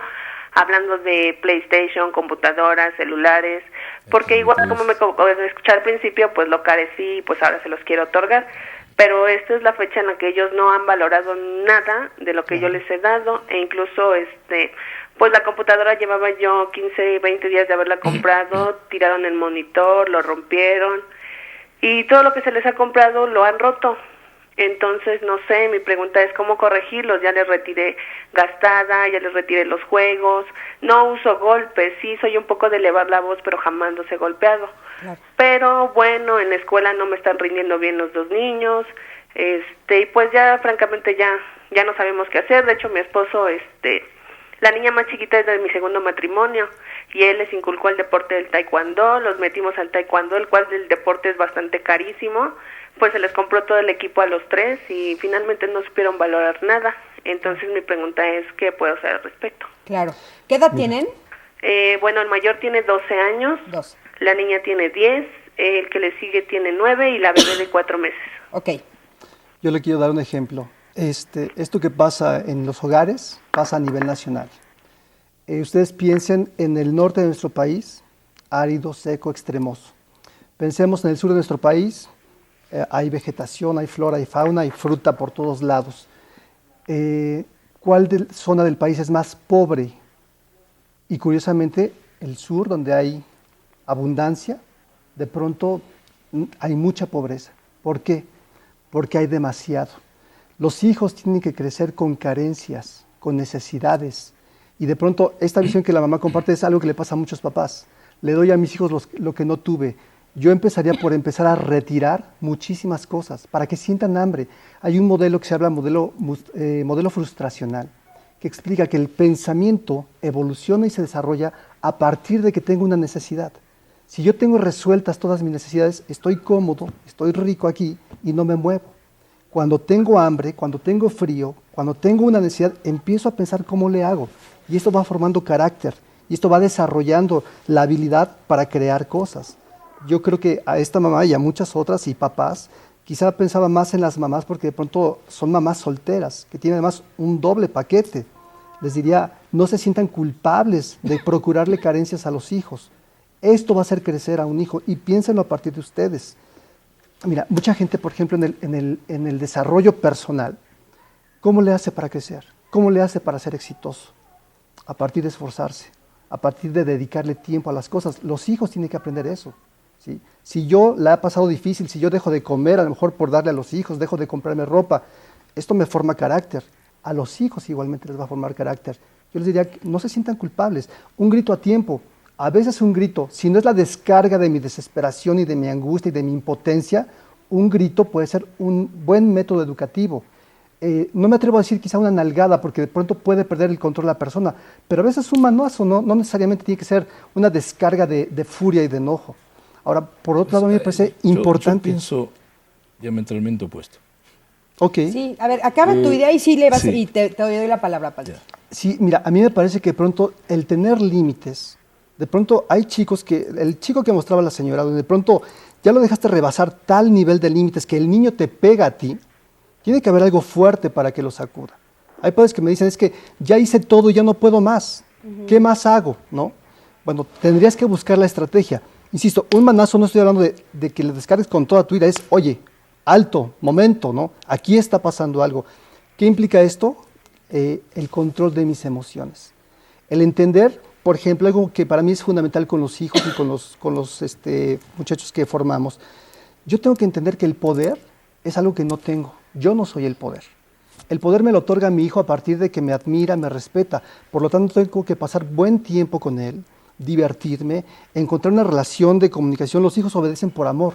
hablando de PlayStation, computadoras, celulares, porque igual como me escuché al principio, pues lo carecí, pues ahora se los quiero otorgar, pero esta es la fecha en la que ellos no han valorado nada de lo que yo les he dado, e incluso pues la computadora llevaba yo 15, 20 días de haberla comprado, tiraron el monitor, lo rompieron, y todo lo que se les ha comprado lo han roto. Entonces, no sé, mi pregunta es cómo corregirlos. Ya les retiré gastada, ya les retiré los juegos, no uso golpes, sí, soy un poco de elevar la voz, pero jamás los he golpeado. Claro. Pero bueno, en la escuela no me están rindiendo bien los dos niños, y pues ya, francamente, ya no sabemos qué hacer. De hecho, mi esposo, la niña más chiquita es de mi segundo matrimonio, y él les inculcó el deporte del taekwondo, los metimos al taekwondo, el cual el deporte es bastante carísimo. Pues se les compró todo el equipo a los tres y finalmente no supieron valorar nada. Entonces mi pregunta es, ¿qué puedo hacer al respecto? Claro. ¿Qué edad tienen? Bueno, el mayor tiene 12 años, 12. La niña tiene 10, el que le sigue tiene 9 y la bebé de 4 meses. Ok. Yo le quiero dar un ejemplo. Esto que pasa en los hogares pasa a nivel nacional. Ustedes piensen en el norte de nuestro país, árido, seco, extremoso. Pensemos en el sur de nuestro país, hay vegetación, hay flora, hay fauna, hay fruta por todos lados. ¿Cuál zona del país es más pobre? Y curiosamente, el sur, donde hay abundancia, de pronto hay mucha pobreza. ¿Por qué? Porque hay demasiado. Los hijos tienen que crecer con carencias, con necesidades. Y de pronto, esta visión que la mamá comparte es algo que le pasa a muchos papás. Le doy a mis hijos lo que no tuve. Yo empezaría por empezar a retirar muchísimas cosas para que sientan hambre. Hay un modelo que se llama modelo frustracional, que explica que el pensamiento evoluciona y se desarrolla a partir de que tengo una necesidad. Si yo tengo resueltas todas mis necesidades, estoy cómodo, estoy rico aquí y no me muevo. Cuando tengo hambre, cuando tengo frío, cuando tengo una necesidad, empiezo a pensar cómo le hago. Y esto va formando carácter y esto va desarrollando la habilidad para crear cosas. Yo creo que a esta mamá y a muchas otras y papás, quizá pensaba más en las mamás porque de pronto son mamás solteras, que tienen además un doble paquete. Les diría, no se sientan culpables de procurarle carencias a los hijos. Esto va a hacer crecer a un hijo y piénsenlo a partir de ustedes. Mira, mucha gente, por ejemplo, en el desarrollo personal, ¿cómo le hace para crecer? ¿Cómo le hace para ser exitoso? A partir de esforzarse, a partir de dedicarle tiempo a las cosas. Los hijos tienen que aprender eso. ¿Sí? Si yo la he pasado difícil, si yo dejo de comer, a lo mejor por darle a los hijos, dejo de comprarme ropa, esto me forma carácter. A los hijos igualmente les va a formar carácter. Yo les diría, no se sientan culpables. Un grito a tiempo. A veces un grito, si no es la descarga de mi desesperación y de mi angustia y de mi impotencia, un grito puede ser un buen método educativo. No me atrevo a decir quizá una nalgada, porque de pronto puede perder el control la persona, pero a veces un manoazo no necesariamente tiene que ser una descarga de furia y de enojo. Ahora, por otro lado, a mí me parece importante. Yo pienso diametralmente opuesto. Ok. Sí, a ver, acaba tu idea y sí le vas y te doy la palabra, Padre. Sí, mira, a mí me parece que de pronto el tener límites, de pronto hay chicos que, el chico que mostraba la señora, donde de pronto ya lo dejaste rebasar tal nivel de límites que el niño te pega a ti, tiene que haber algo fuerte para que lo sacuda. Hay padres que me dicen, es que ya hice todo y ya no puedo más. ¿Qué más hago? ¿No? Bueno, tendrías que buscar la estrategia. Insisto, un manazo no estoy hablando de que le descargues con toda tu ira, es, oye, alto, momento, ¿no? Aquí está pasando algo. ¿Qué implica esto? El control de mis emociones. El entender, por ejemplo, algo que para mí es fundamental con los hijos y con los muchachos que formamos. Yo tengo que entender que el poder es algo que no tengo. Yo no soy el poder. El poder me lo otorga mi hijo a partir de que me admira, me respeta. Por lo tanto, tengo que pasar buen tiempo con él, divertirme, encontrar una relación de comunicación. Los hijos obedecen por amor.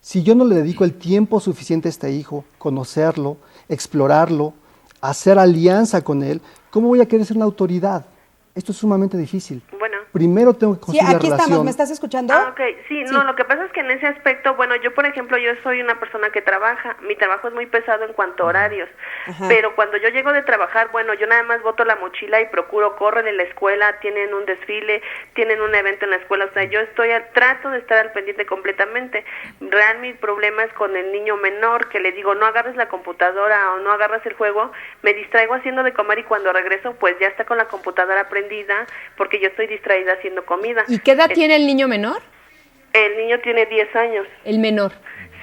Si yo no le dedico el tiempo suficiente a este hijo, conocerlo, explorarlo, hacer alianza con él, ¿cómo voy a querer ser una autoridad? Esto es sumamente difícil. Bueno. primero tengo que Sí, construir la aquí relación. estamos, ¿me estás escuchando? Ah, ok, sí, no, lo que pasa es que en ese aspecto, bueno, yo por ejemplo, yo soy una persona que trabaja, mi trabajo es muy pesado en cuanto a horarios, Ajá. pero cuando yo llego de trabajar, bueno, yo nada más boto la mochila y procuro, corren en la escuela, tienen un desfile, tienen un evento en la escuela, o sea, yo trato de estar al pendiente completamente. Real mi problema es con el niño menor, que le digo, no agarres la computadora o no agarras el juego, me distraigo haciendo de comer y cuando regreso, pues ya está con la computadora prendida, porque yo estoy distraída haciendo comida. ¿Y qué edad tiene el niño menor? El niño tiene 10 años. El menor.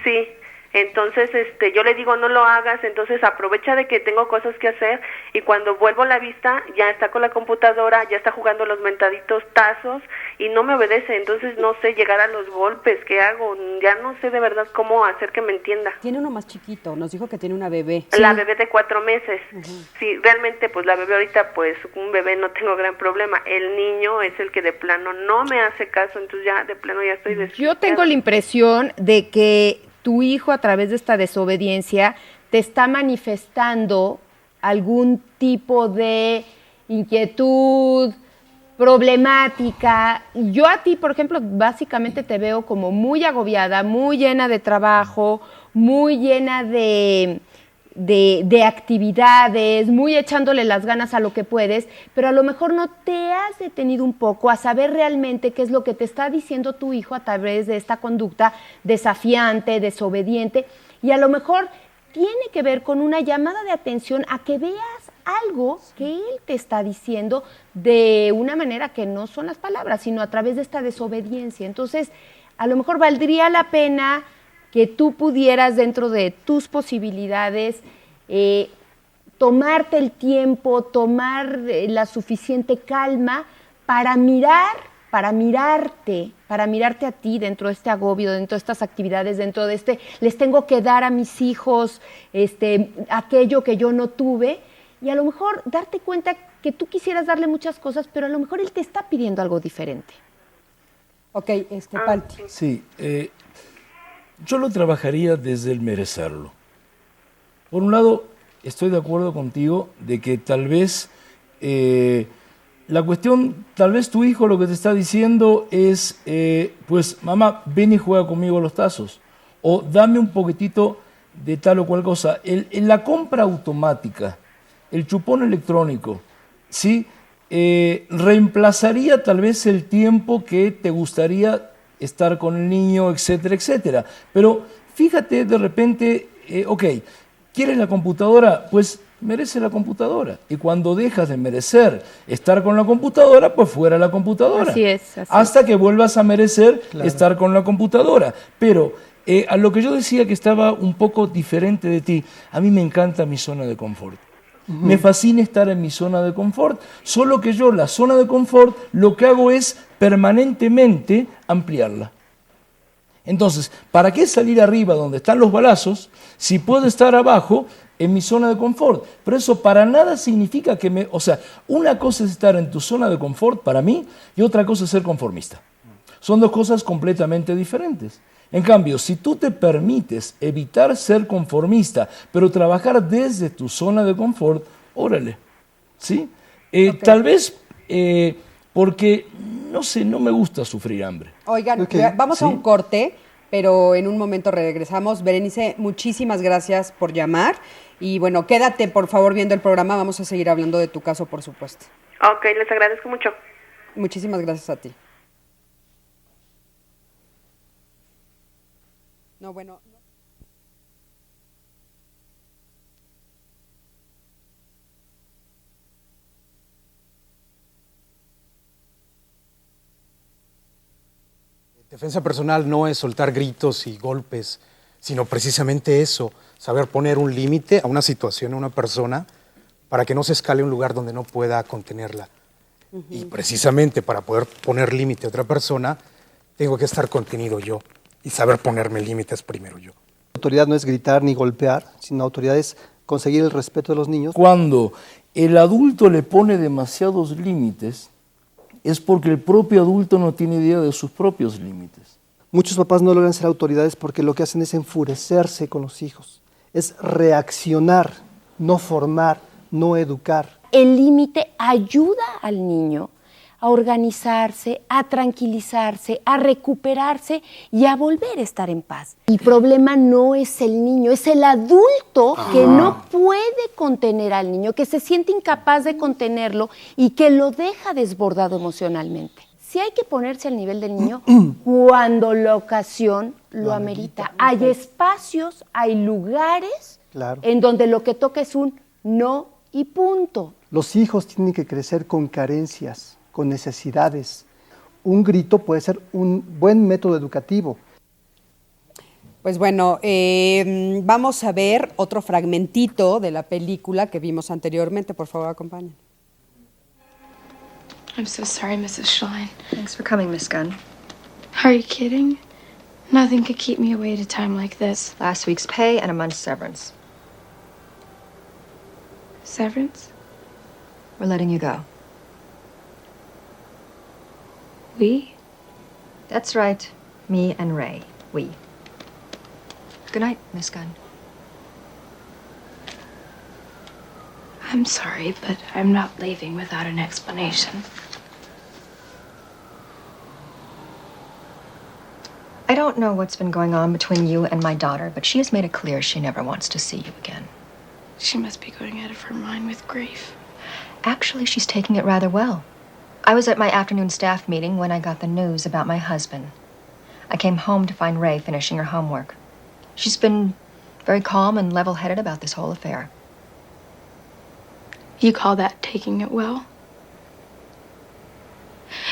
Sí, entonces yo le digo no lo hagas, entonces aprovecha de que tengo cosas que hacer y cuando vuelvo la vista ya está con la computadora, ya está jugando los mentaditos tazos y no me obedece, entonces no sé llegar a los golpes, ¿qué hago? Ya no sé de verdad cómo hacer que me entienda. Tiene uno más chiquito, nos dijo que tiene una bebé. La bebé de 4 meses. Sí, realmente pues la bebé ahorita pues un bebé no tengo gran problema, el niño es el que de plano no me hace caso, entonces ya de plano ya estoy Yo tengo la impresión de que tu hijo a través de esta desobediencia te está manifestando algún tipo de inquietud, problemática. Yo a ti, por ejemplo, básicamente te veo como muy agobiada, muy llena de trabajo, muy llena de actividades, muy echándole las ganas a lo que puedes, pero a lo mejor no te has detenido un poco a saber realmente qué es lo que te está diciendo tu hijo a través de esta conducta desafiante, desobediente, y a lo mejor tiene que ver con una llamada de atención a que veas algo que él te está diciendo de una manera que no son las palabras, sino a través de esta desobediencia. Entonces, a lo mejor valdría la pena que tú pudieras, dentro de tus posibilidades, tomarte el tiempo, tomar la suficiente calma para mirarte a ti dentro de este agobio, dentro de estas actividades, dentro de les tengo que dar a mis hijos aquello que yo no tuve, y a lo mejor darte cuenta que tú quisieras darle muchas cosas, pero a lo mejor él te está pidiendo algo diferente. Ok, Palti. Sí, yo lo trabajaría desde el merecerlo. Por un lado, estoy de acuerdo contigo de que tal vez la cuestión, tal vez tu hijo lo que te está diciendo es, pues mamá, ven y juega conmigo a los tazos, o dame un poquitito de tal o cual cosa. En la compra automática, el chupón electrónico, ¿sí? Reemplazaría tal vez el tiempo que te gustaría estar con el niño, etcétera, etcétera. Pero fíjate de repente, ok, ¿quieres la computadora? Pues merece la computadora. Y cuando dejas de merecer estar con la computadora, pues fuera la computadora. Así es. Hasta que vuelvas a merecer estar con la computadora. Pero a lo que yo decía que estaba un poco diferente de ti, a mí me encanta mi zona de confort. Me fascina estar en mi zona de confort, solo que yo la zona de confort lo que hago es permanentemente ampliarla. Entonces, ¿para qué salir arriba donde están los balazos si puedo estar abajo en mi zona de confort? Pero eso para nada significa que o sea, una cosa es estar en tu zona de confort para mí y otra cosa es ser conformista. Son dos cosas completamente diferentes. En cambio, si tú te permites evitar ser conformista, pero trabajar desde tu zona de confort, órale, ¿sí? Tal vez porque, no sé, no me gusta sufrir hambre. Oigan, vamos a un corte, pero en un momento regresamos. Berenice, muchísimas gracias por llamar. Y bueno, quédate por favor viendo el programa, vamos a seguir hablando de tu caso, por supuesto. Ok, les agradezco mucho. Muchísimas gracias a ti. No, bueno. Defensa personal no es soltar gritos y golpes, sino precisamente eso, saber poner un límite a una situación, a una persona, para que no se escale a un lugar donde no pueda contenerla. Y precisamente para poder poner límite a otra persona, tengo que estar contenido yo y saber ponerme límites primero yo. Autoridad no es gritar ni golpear, sino autoridad es conseguir el respeto de los niños. Cuando el adulto le pone demasiados límites, es porque el propio adulto no tiene idea de sus propios límites. Muchos papás no logran ser autoridades porque lo que hacen es enfurecerse con los hijos, es reaccionar, no formar, no educar. El límite ayuda al niño a organizarse, a tranquilizarse, a recuperarse y a volver a estar en paz. El problema no es el niño, es el adulto que no puede contener al niño, que se siente incapaz de contenerlo y que lo deja desbordado emocionalmente. Sí hay que ponerse al nivel del niño cuando la ocasión lo amerita. Hay espacios, hay lugares en donde lo que toca es un no y punto. Los hijos tienen que crecer con carencias, con necesidades. Un grito puede ser un buen método educativo. Pues bueno, vamos a ver otro fragmentito de la película que vimos anteriormente. Por favor, acompañen. I'm so sorry, Mrs. Schlein. Thanks for coming, Miss Gunn. Are you kidding? Nothing could keep me away at a time like this. Last week's pay and a month's severance. Severance? We're letting you go. We? That's right. Me and Ray. We. Good night, Miss Gunn. I'm sorry, but I'm not leaving without an explanation. I don't know what's been going on between you and my daughter, but she has made it clear she never wants to see you again. She must be going out of her mind with grief. Actually, she's taking it rather well. I was at my afternoon staff meeting when I got the news about my husband. I came home to find Ray finishing her homework. She's been very calm and level-headed about this whole affair. You call that taking it well?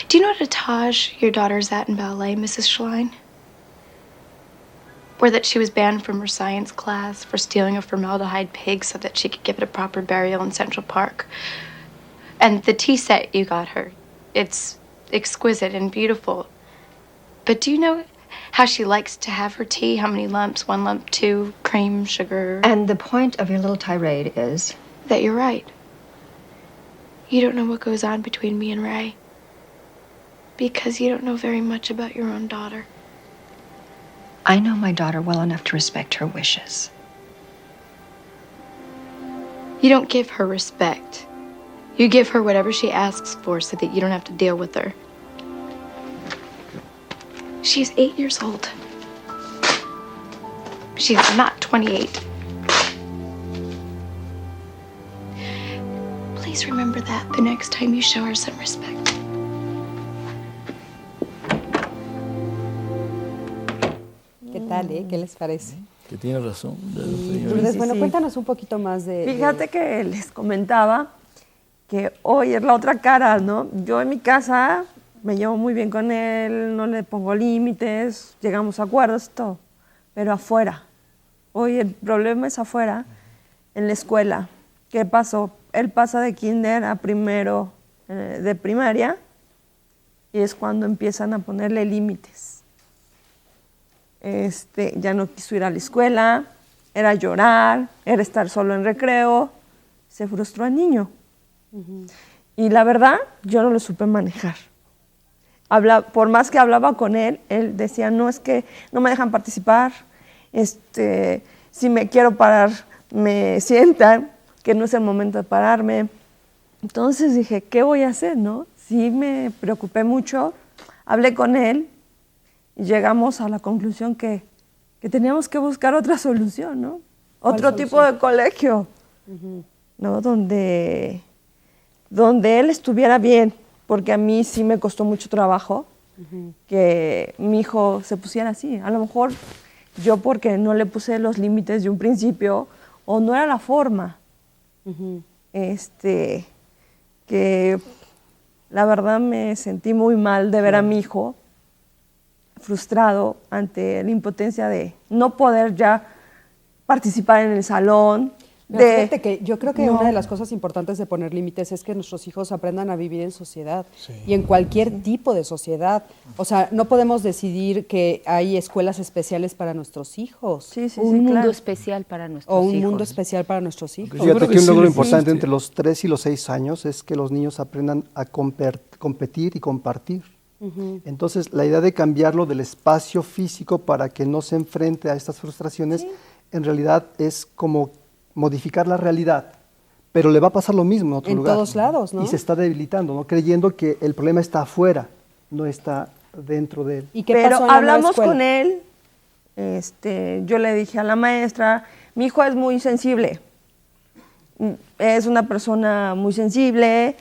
Do you know what etage your daughter's at in ballet, Mrs. Schlein? Or that she was banned from her science class for stealing a formaldehyde pig so that she could give it a proper burial in Central Park. And the tea set you got her, it's exquisite and beautiful. But do you know how she likes to have her tea? How many lumps? 1 lump, 2, cream, sugar? And the point of your little tirade is? That you're right. You don't know what goes on between me and Ray. Because you don't know very much about your own daughter. I know my daughter well enough to respect her wishes. You don't give her respect. You give her whatever she asks for so that you don't have to deal with her. She's 8 years old. She's not 28. Please remember that the next time you show her some respect. ¿Qué tal, ¿Qué les parece? Que tiene razón. Lourdes, bueno, cuéntanos un poquito más de... Fíjate que les comentaba que hoy es la otra cara, ¿no? Yo en mi casa me llevo muy bien con él, no le pongo límites, llegamos a acuerdos y todo, pero afuera. Hoy el problema es afuera, en la escuela. ¿Qué pasó? Él pasa de kinder a primero de primaria y es cuando empiezan a ponerle límites. Ya no quiso ir a la escuela, era llorar, era estar solo en recreo, se frustró el niño. Y la verdad, yo no lo supe manejar. Por más que hablaba con él, él decía, no, es que no me dejan participar, si me quiero parar, me sientan, que no es el momento de pararme. Entonces dije, ¿qué voy a hacer, no? Sí me preocupé mucho, hablé con él y llegamos a la conclusión que teníamos que buscar otra solución, ¿no? Otro tipo de colegio, ¿no? Donde él estuviera bien, porque a mí sí me costó mucho trabajo que mi hijo se pusiera así. A lo mejor yo porque no le puse los límites de un principio o no era la forma. Que la verdad me sentí muy mal de ver a mi hijo frustrado ante la impotencia de no poder ya participar en el salón. Fíjate que yo creo que una de las cosas importantes de poner límites es que nuestros hijos aprendan a vivir en sociedad y en cualquier tipo de sociedad. O sea, no podemos decidir que hay escuelas especiales para nuestros hijos. Un mundo especial para nuestros hijos. O un mundo especial para nuestros hijos. Fíjate que un logro importante entre los 3 y los 6 años es que los niños aprendan a competir y compartir. Entonces, la idea de cambiarlo del espacio físico para que no se enfrente a estas frustraciones, en realidad es como modificar la realidad, pero le va a pasar lo mismo en otro lugar. En todos lados, ¿no? Y se está debilitando, ¿no? Creyendo que el problema está afuera, no está dentro de él. ¿Y qué Pero pasó en la nueva hablamos escuela? con él, yo le dije a la maestra, mi hijo es muy sensible, es una persona muy sensible,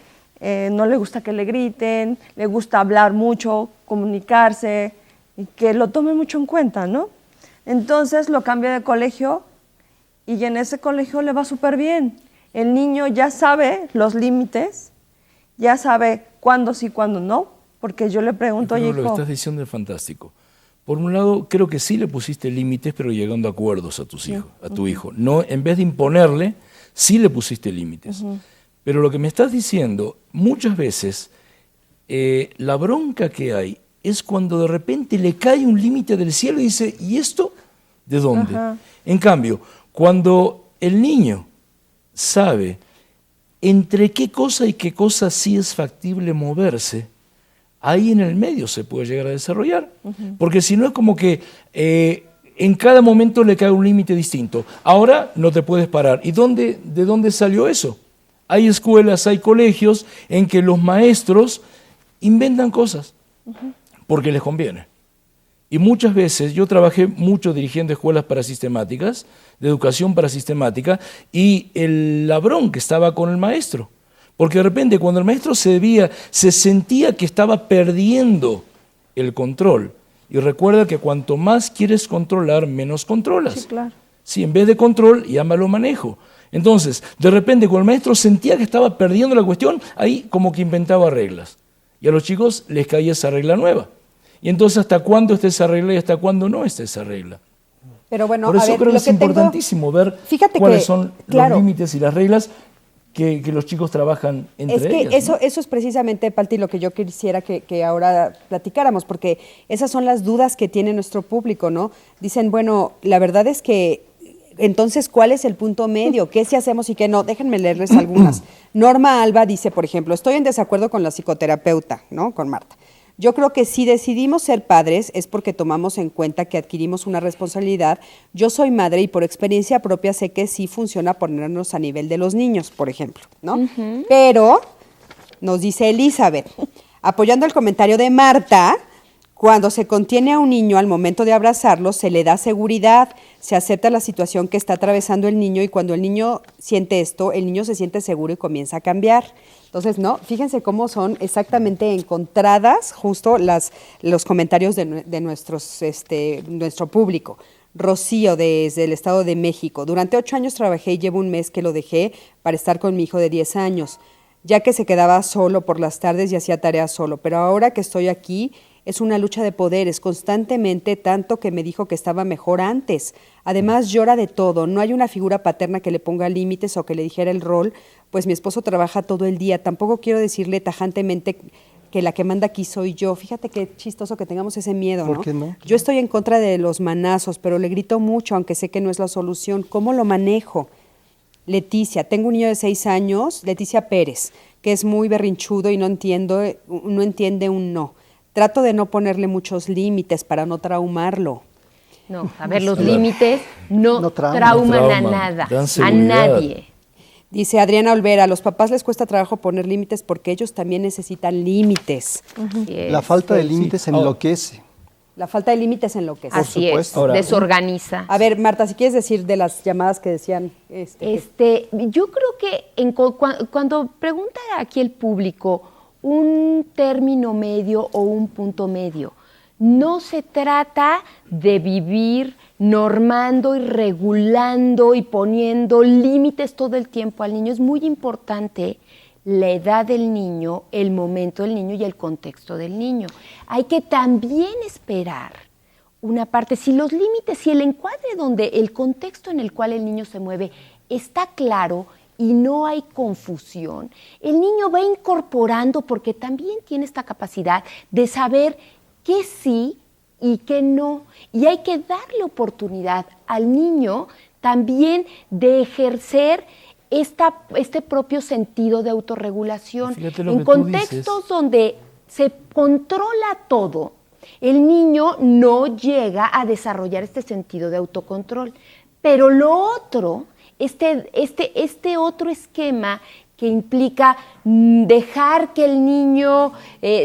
no le gusta que le griten, le gusta hablar mucho, comunicarse, y que lo tome mucho en cuenta, ¿no? Entonces lo cambié de colegio y en ese colegio le va súper bien. El niño ya sabe los límites, ya sabe cuándo sí, cuándo no, porque yo le pregunto, oye, Lo que hijo, estás diciendo es fantástico. Por un lado, creo que sí le pusiste límites, pero llegando a acuerdos a tus hijos, a tu hijo. No, en vez de imponerle, sí le pusiste límites. Pero lo que me estás diciendo, muchas veces, la bronca que hay es cuando de repente le cae un límite del cielo y dice, ¿y esto de dónde? Ajá. En cambio, cuando el niño sabe entre qué cosa y qué cosa sí es factible moverse, ahí en el medio se puede llegar a desarrollar. Porque si no es como que en cada momento le cae un límite distinto. Ahora no te puedes parar. ¿Y de dónde salió eso? Hay escuelas, hay colegios en que los maestros inventan cosas porque les conviene. Y muchas veces, yo trabajé mucho dirigiendo escuelas parasistemáticas, de educación parasistemática, y la bronca estaba con el maestro. Porque de repente cuando el maestro se sentía que estaba perdiendo el control. Y recuerda que cuanto más quieres controlar, menos controlas. sí, claro. Sí, en vez de control, llámalo manejo. Entonces, de repente cuando el maestro sentía que estaba perdiendo la cuestión, ahí como que inventaba reglas. Y a los chicos les caía esa regla nueva. Y entonces, ¿hasta cuándo está esa regla y hasta cuándo no está esa regla? Pero bueno, Por eso a ver, creo que lo es que tengo- importantísimo ver Fíjate cuáles que, son claro, los límites y las reglas que los chicos trabajan entre Es que ellas, ¿no? eso es precisamente, Palti, lo que yo quisiera que ahora platicáramos, porque esas son las dudas que tiene nuestro público, ¿no? Dicen, bueno, la verdad es que, entonces, ¿cuál es el punto medio? ¿Qué sí hacemos y qué no? Déjenme leerles algunas. Norma Alba dice, por ejemplo, estoy en desacuerdo con la psicoterapeuta, ¿no? Con Marta. Yo creo que si decidimos ser padres es porque tomamos en cuenta que adquirimos una responsabilidad. Yo soy madre y por experiencia propia sé que sí funciona ponernos a nivel de los niños, por ejemplo, ¿no? Pero, nos dice Elizabeth, apoyando el comentario de Marta, cuando se contiene a un niño al momento de abrazarlo, se le da seguridad, se acepta la situación que está atravesando el niño y cuando el niño siente esto, el niño se siente seguro y comienza a cambiar. Entonces, no, fíjense cómo son exactamente encontradas justo los comentarios de nuestro público. Rocío, desde el Estado de México. Durante 8 años trabajé y llevo un mes que lo dejé para estar con mi hijo de 10 años, ya que se quedaba solo por las tardes y hacía tareas solo. Pero ahora que estoy aquí, es una lucha de poderes constantemente, tanto que me dijo que estaba mejor antes. Además, llora de todo. No hay una figura paterna que le ponga límites o que le dijera el rol, pues mi esposo trabaja todo el día. Tampoco quiero decirle tajantemente que la que manda aquí soy yo. Fíjate qué chistoso que tengamos ese miedo, ¿no? ¿Por qué no? Yo estoy en contra de los manazos, pero le grito mucho, aunque sé que no es la solución. ¿Cómo lo manejo? Leticia, tengo un niño de 6 años, Leticia Pérez, que es muy berrinchudo y no entiende un no. Trato de no ponerle muchos límites para no traumarlo. No, a ver, los límites no trauman a Trauman, nada, dan a seguridad. nadie. Dice Adriana Olvera, a los papás les cuesta trabajo poner límites porque ellos también necesitan límites. La falta de Sí. límites Ahora- enloquece. La falta de límites enloquece. Así es, supuesto. Ahora, desorganiza. A ver, Marta, si quieres decir de las llamadas que decían... Yo creo que cuando pregunta aquí el público un término medio o un punto medio, no se trata de vivir normando y regulando y poniendo límites todo el tiempo al niño. Es muy importante la edad del niño, el momento del niño y el contexto del niño. Hay que también esperar una parte, si los límites, si el encuadre donde el contexto en el cual el niño se mueve está claro y no hay confusión, el niño va incorporando porque también tiene esta capacidad de saber qué sí y qué no. Y hay que darle oportunidad al niño también de ejercer este propio sentido de autorregulación. Fíjate lo En que tú contextos dices. donde se controla todo, el niño no llega a desarrollar este sentido de autocontrol. Pero lo otro este otro esquema que implica dejar que el niño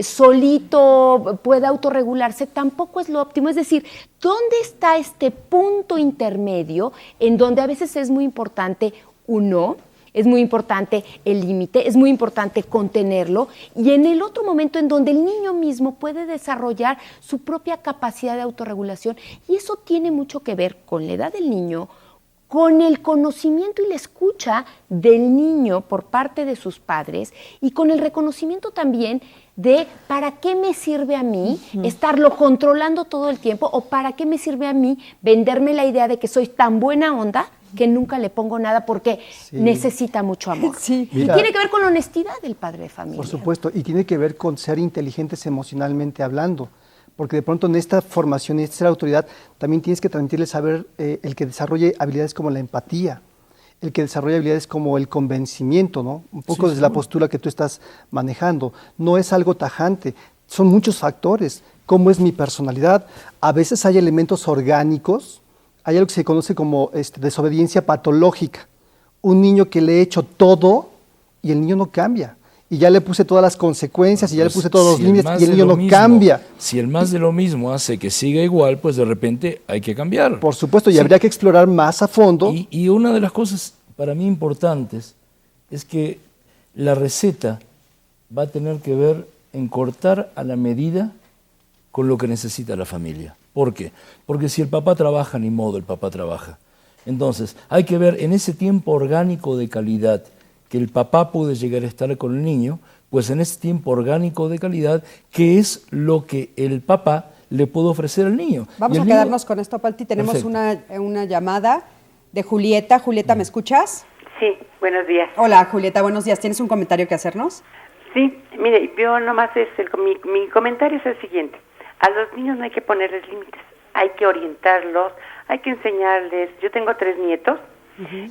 solito pueda autorregularse, tampoco es lo óptimo. Es decir, ¿dónde está este punto intermedio en donde a veces es muy importante un no? Es muy importante el límite, es muy importante contenerlo, y en el otro momento en donde el niño mismo puede desarrollar su propia capacidad de autorregulación, y eso tiene mucho que ver con la edad del niño, con el conocimiento y la escucha del niño por parte de sus padres, y con el reconocimiento también de ¿para qué me sirve a mí estarlo controlando todo el tiempo? ¿O para qué me sirve a mí venderme la idea de que soy tan buena onda que nunca le pongo nada porque necesita mucho amor? Sí. Y tiene que ver con la honestidad del padre de familia. Por supuesto, y tiene que ver con ser inteligentes emocionalmente hablando, porque de pronto en esta formación y esta ser autoridad también tienes que transmitirle saber el que desarrolle habilidades como la empatía, el que desarrolla habilidades como el convencimiento, ¿no? Un poco desde la postura que tú estás manejando. No es algo tajante, son muchos factores. ¿Cómo es mi personalidad? A veces hay elementos orgánicos. Hay algo que se conoce como desobediencia patológica. Un niño que le he hecho todo y el niño no cambia. Y ya le puse todas las consecuencias y ya le puse todos los límites y el niño no cambia. Si el más de lo mismo hace que siga igual, pues de repente hay que cambiar. Por supuesto, y habría que explorar más a fondo. Y una de las cosas para mí importantes es que la receta va a tener que ver en cortar a la medida con lo que necesita la familia. ¿Por qué? Porque si el papá trabaja, ni modo, el papá trabaja. Entonces, hay que ver en ese tiempo orgánico de calidad que el papá puede llegar a estar con el niño, pues en ese tiempo orgánico de calidad, ¿qué es lo que el papá le puede ofrecer al niño? Vamos a quedarnos con esto, Palti. Tenemos una llamada de Julieta. Julieta, ¿me escuchas? Sí, buenos días. Hola, Julieta, buenos días. ¿Tienes un comentario que hacernos? Sí, mire, yo nomás mi comentario es el siguiente. A los niños no hay que ponerles límites, hay que orientarlos, hay que enseñarles. Yo tengo 3 nietos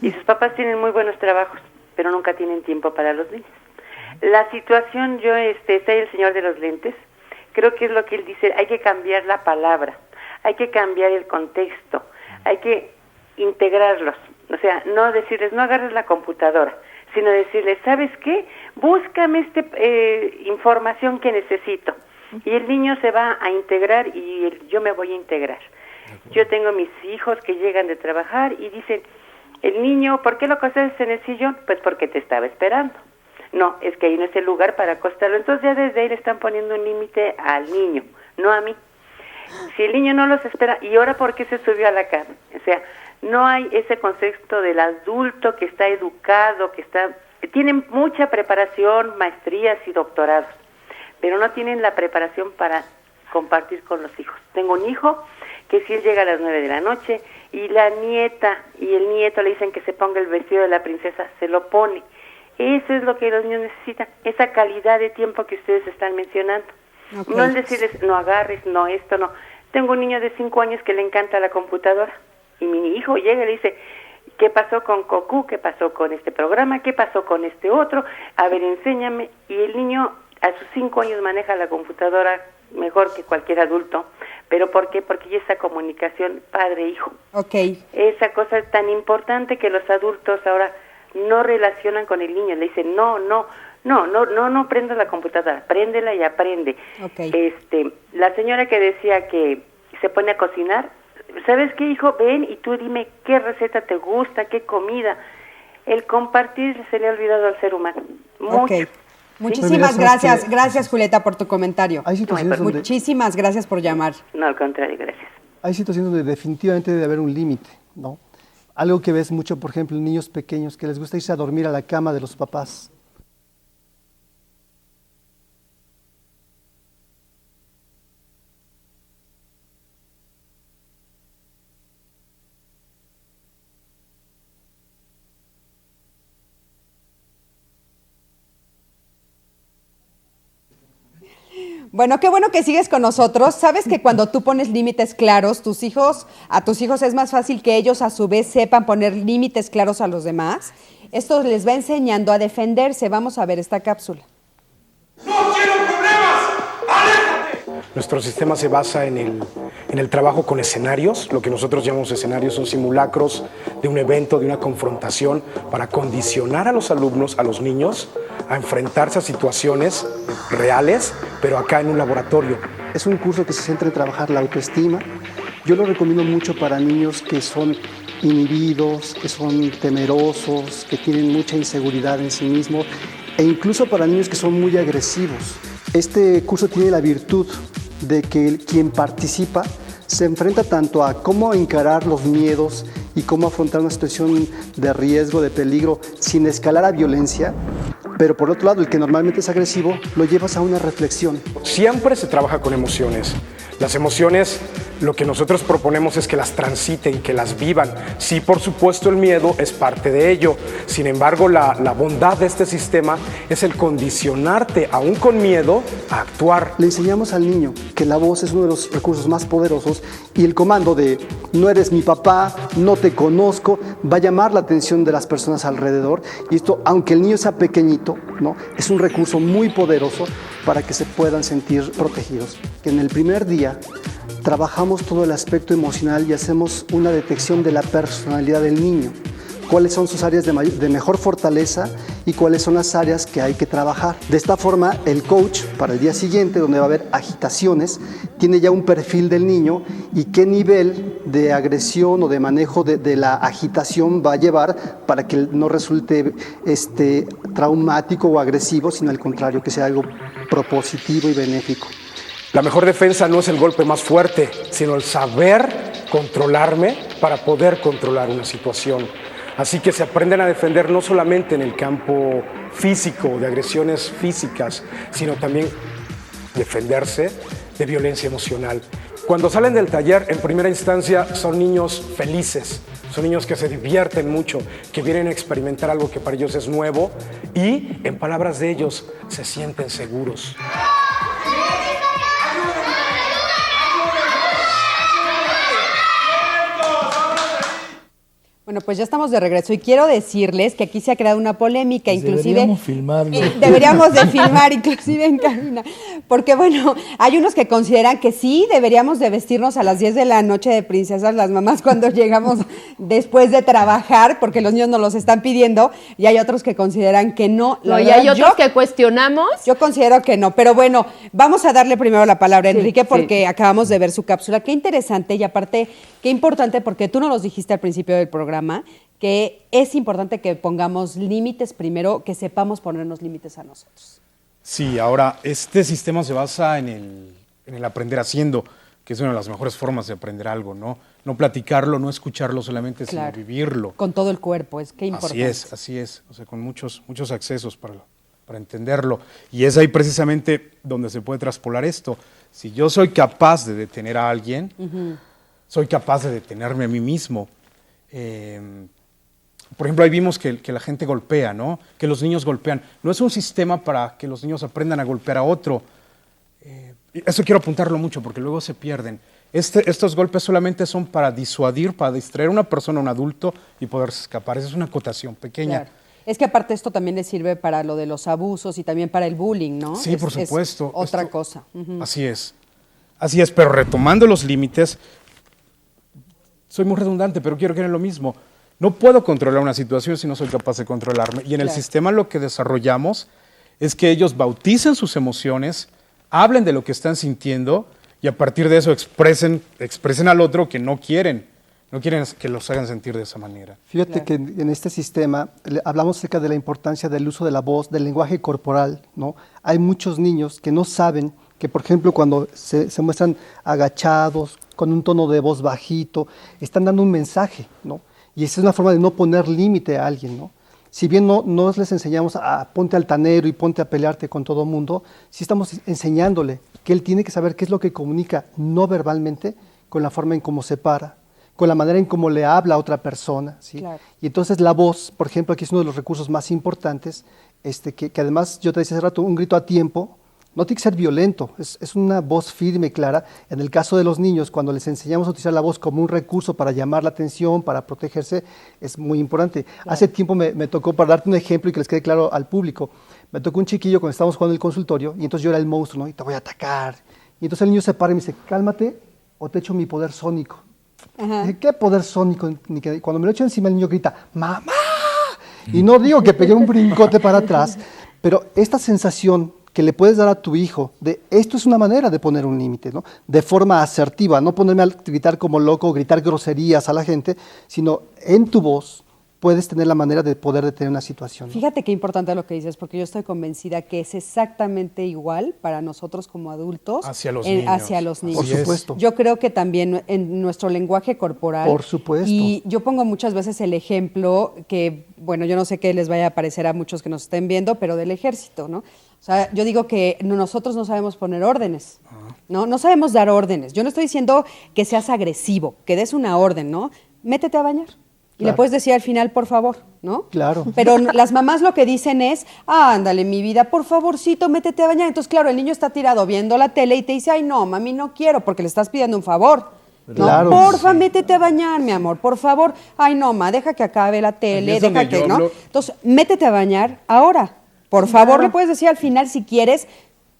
y sus papás tienen muy buenos trabajos, pero nunca tienen tiempo para los niños. La situación, yo soy el señor de los lentes, creo que es lo que él dice, hay que cambiar la palabra, hay que cambiar el contexto, hay que integrarlos, o sea, no decirles, no agarres la computadora, sino decirles, ¿sabes qué? Búscame información que necesito. Y el niño se va a integrar y yo me voy a integrar. Yo tengo mis hijos que llegan de trabajar y dicen, el niño, ¿por qué lo acostas en el sillón? Pues porque te estaba esperando. No, es que ahí no es el lugar para acostarlo. Entonces ya desde ahí le están poniendo un límite al niño, no a mí. Si el niño no los espera, ¿y ahora por qué se subió a la cama? O sea, no hay ese concepto del adulto que está educado, que tiene mucha preparación, maestrías y doctorados, pero no tienen la preparación para compartir con los hijos. Tengo un hijo que si él llega a las 9 de la noche y la nieta y el nieto le dicen que se ponga el vestido de la princesa, se lo pone. Eso es lo que los niños necesitan, esa calidad de tiempo que ustedes están mencionando. Okay. No es decirles, no agarres, no esto, no. Tengo un niño de 5 años que le encanta la computadora y mi hijo llega y le dice, ¿qué pasó con Cocu? ¿Qué pasó con este programa? ¿Qué pasó con este otro? A ver, enséñame. Y el niño a sus 5 años maneja la computadora mejor que cualquier adulto. ¿Pero por qué? Porque hay esa comunicación padre-hijo. Okay. Esa cosa es tan importante que los adultos ahora no relacionan con el niño. Le dicen, no prendas la computadora, préndela y aprende. Okay. La señora que decía que se pone a cocinar, ¿sabes qué, hijo? Ven y tú dime qué receta te gusta, qué comida. El compartir se le ha olvidado al ser humano. Mucho. Okay. Muchísimas gracias. Gracias, Julieta, por tu comentario. Hay situaciones donde... Muchísimas gracias por llamar. No, al contrario, gracias. Hay situaciones donde definitivamente debe haber un límite, ¿no? Algo que ves mucho, por ejemplo, en niños pequeños que les gusta irse a dormir a la cama de los papás. Bueno, qué bueno que sigues con nosotros. Sabes que cuando tú pones límites claros, a tus hijos es más fácil que ellos a su vez sepan poner límites claros a los demás. Esto les va enseñando a defenderse. Vamos a ver esta cápsula. ¡No quiero problemas! ¡Aléjate! Nuestro sistema se basa en en el trabajo con escenarios. Lo que nosotros llamamos escenarios son simulacros de un evento, de una confrontación, para condicionar a los alumnos, a los niños, a enfrentarse a situaciones reales, pero acá en un laboratorio. Es un curso que se centra en trabajar la autoestima. Yo lo recomiendo mucho para niños que son inhibidos, que son temerosos, que tienen mucha inseguridad en sí mismos, e incluso para niños que son muy agresivos. Este curso tiene la virtud de que quien participa se enfrenta tanto a cómo encarar los miedos y cómo afrontar una situación de riesgo, de peligro, sin escalar a violencia, pero por otro lado, el que normalmente es agresivo, lo llevas a una reflexión. Siempre se trabaja con emociones. Las emociones, lo que nosotros proponemos es que las transiten, que las vivan. Sí, por supuesto, el miedo es parte de ello. Sin embargo, la bondad de este sistema es el condicionarte, aún con miedo, a actuar. Le enseñamos al niño que la voz es uno de los recursos más poderosos y el comando de no eres mi papá, no te conozco, va a llamar la atención de las personas alrededor. Y esto, aunque el niño sea pequeñito, ¿no?, es un recurso muy poderoso para que se puedan sentir protegidos. En el primer día trabajamos todo el aspecto emocional y hacemos una detección de la personalidad del niño. Cuáles son sus áreas de mejor fortaleza y cuáles son las áreas que hay que trabajar. De esta forma, el coach, para el día siguiente, donde va a haber agitaciones, tiene ya un perfil del niño y qué nivel de agresión o de manejo de la agitación va a llevar para que no resulte traumático o agresivo, sino al contrario, que sea algo propositivo y benéfico. La mejor defensa no es el golpe más fuerte, sino el saber controlarme para poder controlar una situación. Así que se aprenden a defender no solamente en el campo físico, de agresiones físicas, sino también defenderse de violencia emocional. Cuando salen del taller, en primera instancia, son niños felices, son niños que se divierten mucho, que vienen a experimentar algo que para ellos es nuevo y, en palabras de ellos, se sienten seguros. Bueno, pues ya estamos de regreso y quiero decirles que aquí se ha creado una polémica, inclusive Deberíamos filmarlo. Deberíamos de filmar inclusive en cabina, porque bueno, hay unos que consideran que sí, deberíamos de vestirnos a las 10 de la noche de princesas las mamás cuando llegamos después de trabajar, porque los niños nos los están pidiendo, y hay otros que consideran que no. No, y hay otros que cuestionamos. Yo considero que no, pero bueno, vamos a darle primero la palabra a Enrique porque acabamos de ver su cápsula. Qué interesante y aparte, qué importante, porque tú nos los dijiste al principio del programa, que es importante que pongamos límites primero, que sepamos ponernos límites a nosotros. Sí, ahora, este sistema se basa en el aprender haciendo, que es una de las mejores formas de aprender algo, ¿no? No platicarlo, no escucharlo solamente, Claro. sino vivirlo. Con todo el cuerpo, es que importante. Así es, o sea, con muchos accesos para entenderlo. Y es ahí precisamente donde se puede traspolar esto. Si yo soy capaz de detener a alguien, soy capaz de detenerme a mí mismo. Por ejemplo, ahí vimos que la gente golpea, ¿no? Que los niños golpean. No es un sistema para que los niños aprendan a golpear a otro. Eso quiero apuntarlo mucho porque luego se pierden. Estos golpes solamente son para disuadir, para distraer a una persona, a un adulto y poderse escapar. Esa es una acotación pequeña. Claro. Es que aparte esto también le sirve para lo de los abusos y también para el bullying, ¿no? Sí, por supuesto. Es otra cosa. Así es, pero retomando los límites, soy muy redundante, pero quiero que era lo mismo. No puedo controlar una situación si no soy capaz de controlarme. Y en el sistema lo que desarrollamos es que ellos bauticen sus emociones, hablen de lo que están sintiendo y a partir de eso expresen al otro que no quieren que los hagan sentir de esa manera. Fíjate que en este sistema hablamos acerca de la importancia del uso de la voz, del lenguaje corporal, ¿no? Hay muchos niños que no saben que, por ejemplo, cuando se muestran agachados, con un tono de voz bajito, están dando un mensaje, ¿no? Y esa es una forma de no poner límite a alguien, ¿no? Si bien no les enseñamos a ponte altanero y ponte a pelearte con todo el mundo, sí estamos enseñándole que él tiene que saber qué es lo que comunica no verbalmente con la forma en cómo se para, con la manera en cómo le habla a otra persona, ¿sí? Claro. Y entonces la voz, por ejemplo, aquí es uno de los recursos más importantes, que además, yo te decía hace rato, un grito a tiempo, no tiene que ser violento, es una voz firme y clara. En el caso de los niños, cuando les enseñamos a utilizar la voz como un recurso para llamar la atención, para protegerse, es muy importante. Claro. Hace tiempo me tocó, para darte un ejemplo y que les quede claro al público, me tocó un chiquillo cuando estábamos jugando en el consultorio y entonces yo era el monstruo, ¿no? Y te voy a atacar. Y entonces el niño se para y me dice, cálmate, o te echo mi poder sónico. Ajá. ¿Qué poder sónico? Cuando me lo echo encima el niño grita, ¡mamá! Y no digo que pegué un brincote para atrás, pero esta sensación que le puedes dar a tu hijo de esto es una manera de poner un límite, ¿no? De forma asertiva, no ponerme a gritar como loco, gritar groserías a la gente, sino en tu voz puedes tener la manera de poder detener una situación, ¿no? Fíjate qué importante lo que dices, porque yo estoy convencida que es exactamente igual para nosotros como adultos hacia los niños. Hacia los niños. Por supuesto. Yo creo que también en nuestro lenguaje corporal. Por supuesto. Y yo pongo muchas veces el ejemplo que, bueno, yo no sé qué les vaya a parecer a muchos que nos estén viendo, pero del ejército, ¿no? O sea, yo digo que nosotros no sabemos poner órdenes, ¿no? No sabemos dar órdenes. Yo no estoy diciendo que seas agresivo, que des una orden, ¿no? Métete a bañar. Y le puedes decir al final, por favor, ¿no? Claro. Pero las mamás lo que dicen es, ándale, mi vida, por favorcito, métete a bañar. Entonces, claro, el niño está tirado viendo la tele y te dice, ay, no, mami, no quiero, porque le estás pidiendo un favor. ¿No? Claro. Porfa, métete a bañar, mi amor, por favor. Ay, no, ma, deja que acabe la tele, es donde deja que, yo ¿no? hablo. Entonces, métete a bañar ahora. Por favor, le puedes decir al final, si quieres,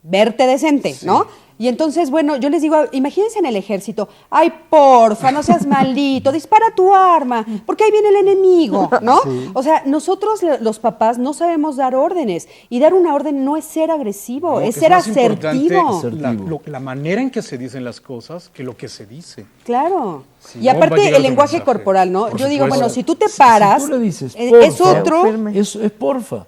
verte decente, ¿no? Y entonces, bueno, yo les digo, imagínense en el ejército, ay, porfa, no seas maldito, dispara tu arma, porque ahí viene el enemigo, ¿no? Sí. O sea, nosotros los papás no sabemos dar órdenes, y dar una orden no es ser agresivo, No, es que ser más asertivo. importante la manera en que se dicen las cosas que lo que se dice. Claro. Sí, Y no va a aparte llegar el otro lenguaje mensaje. corporal, ¿no? Por Yo digo, supuesto. bueno, si tú te paras, Si tú le dices, es porfa, otro. Eso es porfa.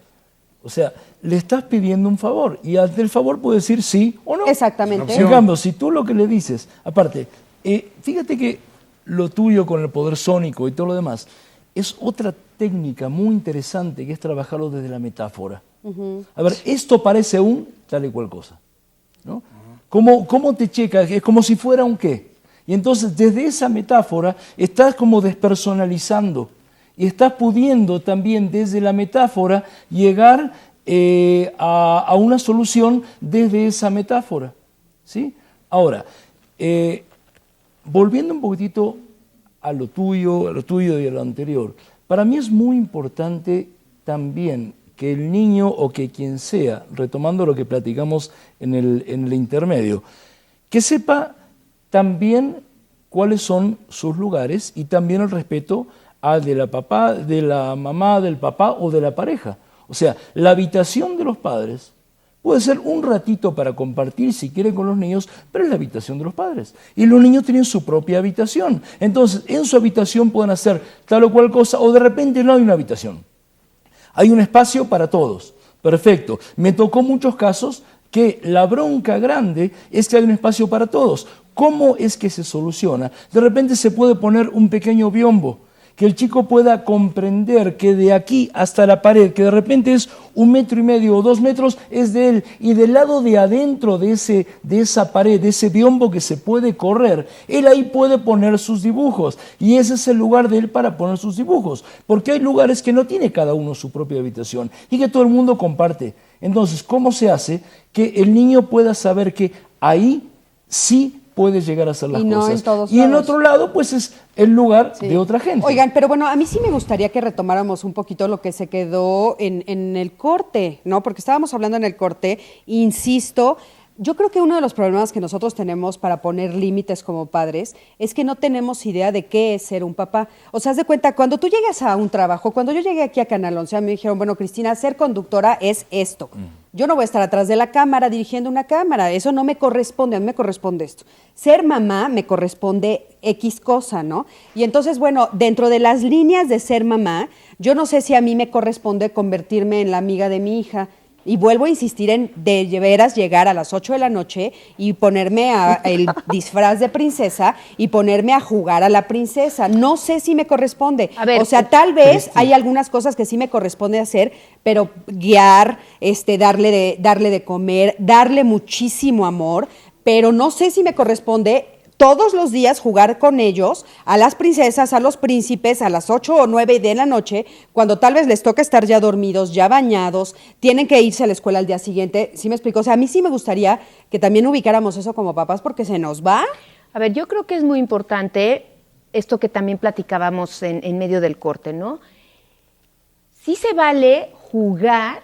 O sea, le estás pidiendo un favor y ante el favor puede decir sí o no. Exactamente. En cambio, si tú lo que le dices, aparte, fíjate que lo tuyo con el poder sónico y todo lo demás, es otra técnica muy interesante que es trabajarlo desde la metáfora. A ver, esto parece un tal y cual cosa, ¿no? ¿Cómo te checa? Es como si fuera un qué. Y entonces desde esa metáfora estás como despersonalizando y estás pudiendo también desde la metáfora llegar a una solución desde esa metáfora, ¿sí? Ahora, volviendo un poquitito a lo tuyo y a lo anterior, para mí es muy importante también que el niño o que quien sea, retomando lo que platicamos en el intermedio, que sepa también cuáles son sus lugares y también el respeto al de la mamá, del papá o de la pareja. O sea, la habitación de los padres puede ser un ratito para compartir si quieren con los niños, pero es la habitación de los padres. Y los niños tienen su propia habitación. Entonces, en su habitación pueden hacer tal o cual cosa o de repente no hay una habitación. Hay un espacio para todos. Perfecto. Me tocó muchos casos que la bronca grande es que hay un espacio para todos. ¿Cómo es que se soluciona? De repente se puede poner un pequeño biombo, que el chico pueda comprender que de aquí hasta la pared, que de repente es 1,5 metros o 2 metros, es de él, y del lado de adentro de esa pared, de ese biombo que se puede correr, él ahí puede poner sus dibujos, y ese es el lugar de él para poner sus dibujos, porque hay lugares que no tiene cada uno su propia habitación, y que todo el mundo comparte. Entonces, ¿cómo se hace que el niño pueda saber que ahí sí puede llegar a hacer las Y no cosas? en todos Y en lados. otro lado, pues es el lugar de otra gente. Oigan, pero bueno, a mí sí me gustaría que retomáramos un poquito lo que se quedó en el corte, ¿no? Porque estábamos hablando en el corte, insisto, yo creo que uno de los problemas que nosotros tenemos para poner límites como padres es que no tenemos idea de qué es ser un papá. O sea, haz de cuenta, cuando tú llegas a un trabajo, cuando yo llegué aquí a Canal 11, me dijeron, bueno, Cristina, ser conductora es esto. Yo no voy a estar atrás de la cámara dirigiendo una cámara, eso no me corresponde, a mí me corresponde esto. Ser mamá me corresponde X cosa, ¿no? Y entonces, bueno, dentro de las líneas de ser mamá, yo no sé si a mí me corresponde convertirme en la amiga de mi hija. Y vuelvo a insistir en de veras llegar a las 8 de la noche y ponerme el disfraz de princesa y ponerme a jugar a la princesa. No sé si me corresponde. A ver, o sea, tal vez hay algunas cosas que sí me corresponde hacer, pero guiar, darle de comer, darle muchísimo amor, pero no sé si me corresponde todos los días jugar con ellos, a las princesas, a los príncipes, a las 8 o 9 de la noche, cuando tal vez les toca estar ya dormidos, ya bañados, tienen que irse a la escuela al día siguiente. ¿Sí me explico? O sea, a mí sí me gustaría que también ubicáramos eso como papás porque se nos va. A ver, yo creo que es muy importante esto que también platicábamos en medio del corte, ¿no? Sí se vale jugar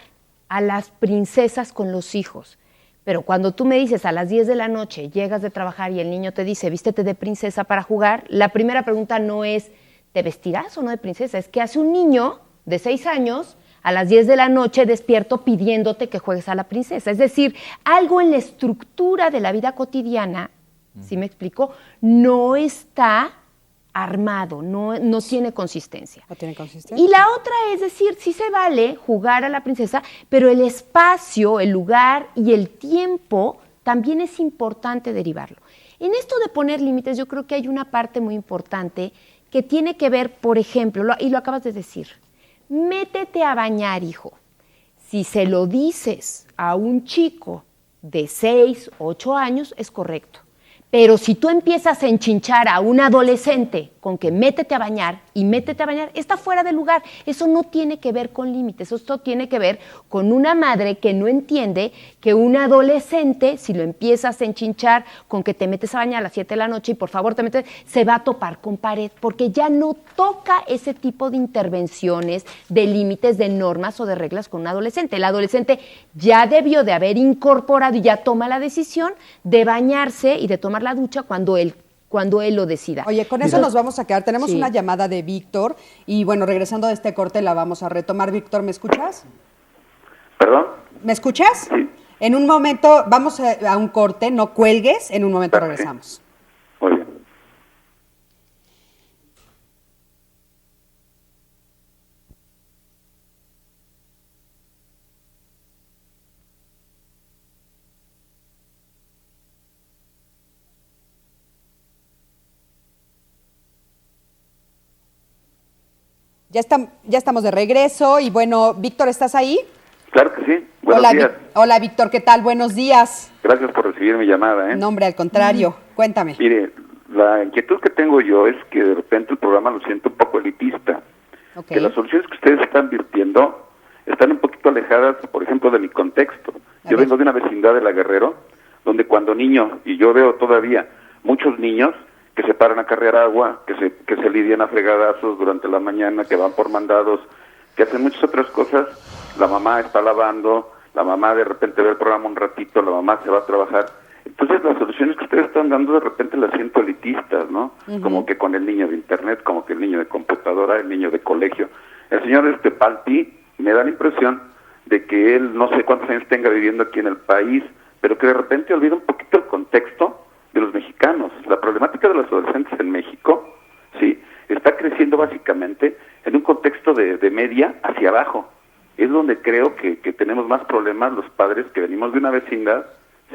a las princesas con los hijos, Pero cuando tú me dices a las 10 de la noche, llegas de trabajar y el niño te dice, vístete de princesa para jugar, la primera pregunta no es, ¿te vestirás o no de princesa? Es que hace un niño de 6 años a las 10 de la noche despierto pidiéndote que juegues a la princesa. Es decir, algo en la estructura de la vida cotidiana, ¿sí me explico? No está armado, no tiene consistencia. ¿No tiene consistencia? Y la otra es decir, sí se vale jugar a la princesa, pero el espacio, el lugar y el tiempo también es importante derivarlo. En esto de poner límites, yo creo que hay una parte muy importante que tiene que ver, por ejemplo, y lo acabas de decir, métete a bañar, hijo. Si se lo dices a un chico de 6, 8 años, es correcto. Pero si tú empiezas a enchinchar a un adolescente con que métete a bañar y métete a bañar, está fuera de lugar. Eso no tiene que ver con límites, esto tiene que ver con una madre que no entiende que un adolescente, si lo empiezas a enchinchar con que te metes a bañar a las 7 de la noche y por favor te metes, se va a topar con pared, porque ya no toca ese tipo de intervenciones, de límites, de normas o de reglas con un adolescente. El adolescente ya debió de haber incorporado y ya toma la decisión de bañarse y de tomar la ducha cuando él lo decida. Oye, con eso nos vamos a quedar. Tenemos Sí. una llamada de Víctor y bueno, regresando de este corte la vamos a retomar. Víctor, ¿me escuchas? ¿Perdón? ¿Me escuchas? Sí. En un momento vamos a un corte, no cuelgues, en un momento regresamos. Muy bien. Ya estamos de regreso y bueno, Víctor, ¿estás ahí? Claro que sí. Buenos Hola, días. Hola, Víctor, ¿qué tal? Buenos días. Gracias por recibir mi llamada. No, hombre, al contrario. Cuéntame. Mire, la inquietud que tengo yo es que de repente el programa lo siento un poco elitista. Ok. Que las soluciones que ustedes están virtiendo están un poquito alejadas, por ejemplo, de mi contexto. Yo vengo de una vecindad de La Guerrero, donde cuando niño, y yo veo todavía muchos niños que se paran a carrear agua, que se lidian a fregadazos durante la mañana, que van por mandados, que hacen muchas otras cosas. La mamá está lavando, la mamá de repente ve el programa un ratito, la mamá se va a trabajar. Entonces las soluciones que ustedes están dando de repente las siento elitistas, ¿no? Como que con el niño de internet, como que el niño de computadora, el niño de colegio. El señor Palti me da la impresión de que él no sé cuántos años tenga viviendo aquí en el país, pero que de repente olvida un poquito el contexto de los mexicanos. La problemática de los adolescentes en México, sí, está creciendo básicamente en un contexto de media hacia abajo. Es donde creo que tenemos más problemas los padres que venimos de una vecindad,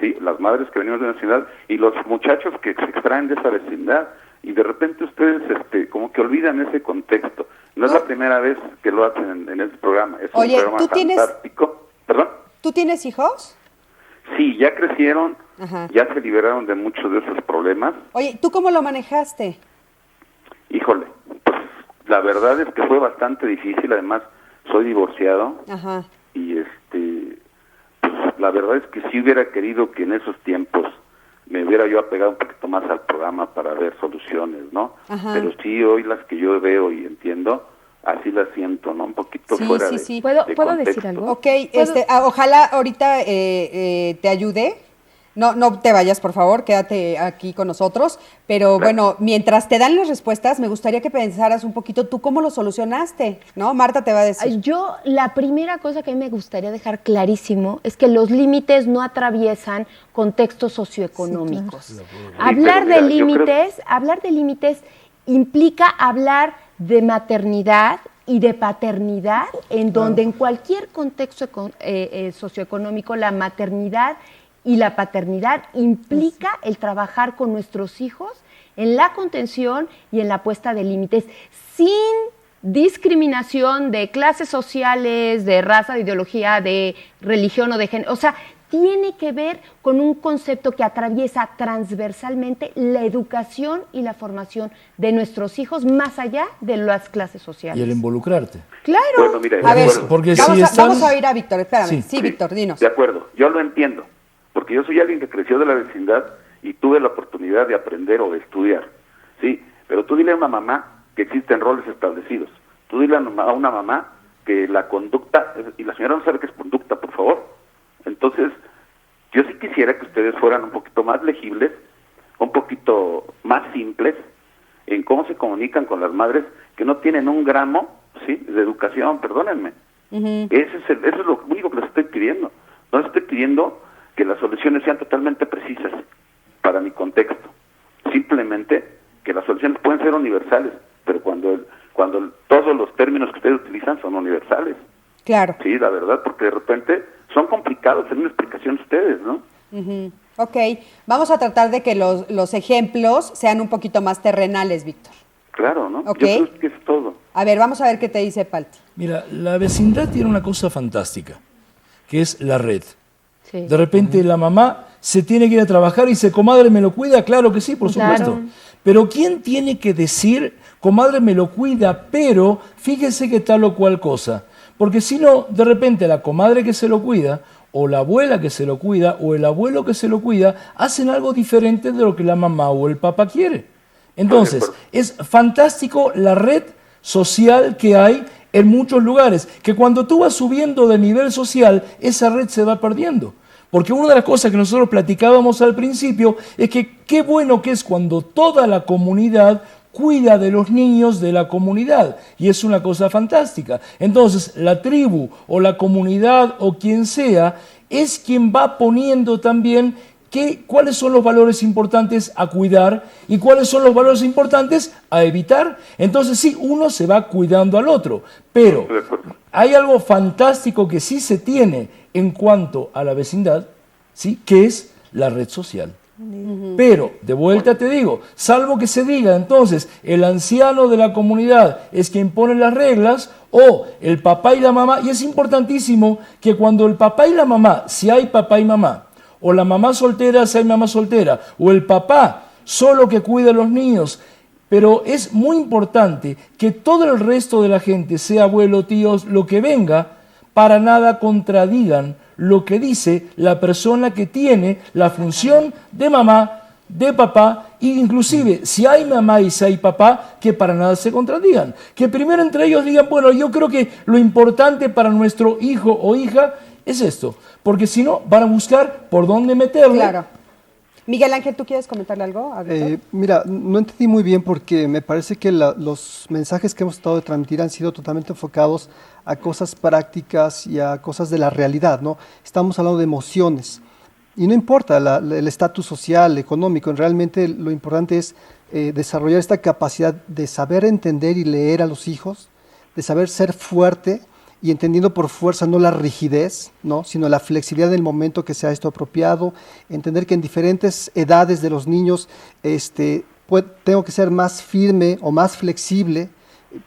sí, las madres que venimos de una vecindad y los muchachos que se extraen de esa vecindad. Y de repente ustedes como que olvidan ese contexto. No es la primera vez que lo hacen en este programa. Es Oye, un programa ¿tú tienes- fantástico. ¿Perdón? ¿Tú tienes hijos? Sí, ya crecieron, Ajá. ya se liberaron de muchos de esos problemas. Oye, ¿tú cómo lo manejaste? Híjole, pues la verdad es que fue bastante difícil. Además, soy divorciado Ajá. y pues, la verdad es que sí hubiera querido que en esos tiempos me hubiera yo apegado un poquito más al programa para ver soluciones, ¿no? Ajá. Pero sí, hoy las que yo veo y entiendo, así las siento, ¿no? Un poquito Sí, fuera sí, de sí. ¿Puedo contexto. decir algo? Ok, ojalá ahorita te ayude. No te vayas, por favor, quédate aquí con nosotros. Pero bueno, mientras te dan las respuestas, me gustaría que pensaras un poquito tú cómo lo solucionaste, ¿no? Marta te va a decir. Yo, la primera cosa que a mí me gustaría dejar clarísimo es que los límites no atraviesan contextos socioeconómicos. Sí, Hablar pero de mira, yo creo- hablar de límites implica hablar de maternidad y de paternidad, en donde en cualquier contexto socioeconómico la maternidad y la paternidad implica el trabajar con nuestros hijos en la contención y en la puesta de límites, sin discriminación de clases sociales, de raza, de ideología, de religión o de género. O sea, tiene que ver con un concepto que atraviesa transversalmente la educación y la formación de nuestros hijos más allá de las clases sociales. Y el involucrarte. Claro. Bueno, mira, de A ver, acuerdo. Porque vamos, si a, están- vamos a oír a Víctor, espérame. Sí. Sí, Víctor, dinos. De acuerdo, yo lo entiendo, porque yo soy alguien que creció de la vecindad y tuve la oportunidad de aprender o de estudiar, ¿sí? Pero tú dile a una mamá que existen roles establecidos. Tú dile a una mamá que la conducta, y la señora no sabe qué es conducta, por favor. Entonces, Yo sí quisiera que ustedes fueran un poquito más legibles, un poquito más simples en cómo se comunican con las madres que no tienen un gramo, ¿sí?, de educación, perdónenme. Eso es lo único que les estoy pidiendo. No les estoy pidiendo que las soluciones sean totalmente precisas para mi contexto. Simplemente que las soluciones pueden ser universales, pero cuando todos los términos que ustedes utilizan son universales. Claro. Sí, la verdad, porque de repente son complicados en una explicación ustedes, ¿no? Ok, vamos a tratar de que los ejemplos sean un poquito más terrenales, Víctor. Claro, ¿no? Ok. Yo creo que es todo. A ver, vamos a ver qué te dice Palti. Mira, la vecindad tiene una cosa fantástica, que es la red. Sí. De repente la mamá se tiene que ir a trabajar y dice, comadre, ¿me lo cuida? Claro que sí, por supuesto. Claro. Pero ¿quién tiene que decir, comadre, me lo cuida, pero fíjese que tal o cual cosa? Porque si no, de repente la comadre que se lo cuida, o la abuela que se lo cuida, o el abuelo que se lo cuida, hacen algo diferente de lo que la mamá o el papá quiere. Entonces, es fantástico la red social que hay en muchos lugares, que cuando tú vas subiendo de nivel social, esa red se va perdiendo. Porque una de las cosas que nosotros platicábamos al principio es que qué bueno que es cuando toda la comunidad cuida de los niños de la comunidad, y es una cosa fantástica. Entonces, la tribu o la comunidad o quien sea es quien va poniendo también cuáles son los valores importantes a cuidar y cuáles son los valores importantes a evitar. Entonces sí, uno se va cuidando al otro, pero hay algo fantástico que sí se tiene en cuanto a la vecindad, ¿sí?, que es la red social. Pero, de vuelta te digo, salvo que se diga entonces el anciano de la comunidad es quien pone las reglas, o el papá y la mamá, y es importantísimo que cuando el papá y la mamá, si hay papá y mamá, o la mamá soltera si hay mamá soltera, o el papá solo que cuida a los niños, pero es muy importante que todo el resto de la gente, sea abuelo, tíos, lo que venga, para nada contradigan lo que dice la persona que tiene la función de mamá, de papá, e inclusive si hay mamá y si hay papá, que para nada se contradigan. Que primero entre ellos digan, bueno, yo creo que lo importante para nuestro hijo o hija es esto, porque si no van a buscar por dónde meterlo. Claro. Miguel Ángel, ¿tú quieres comentarle algo a Víctor? Mira, no entendí muy bien porque me parece que los mensajes que hemos tratado de transmitir han sido totalmente enfocados a cosas prácticas y a cosas de la realidad, ¿no? Estamos hablando de emociones y no importa el estatus social, económico, realmente lo importante es desarrollar esta capacidad de saber entender y leer a los hijos, de saber ser fuerte, y entendiendo por fuerza no la rigidez, ¿no?, sino la flexibilidad del momento que sea esto apropiado, entender que en diferentes edades de los niños tengo que ser más firme o más flexible.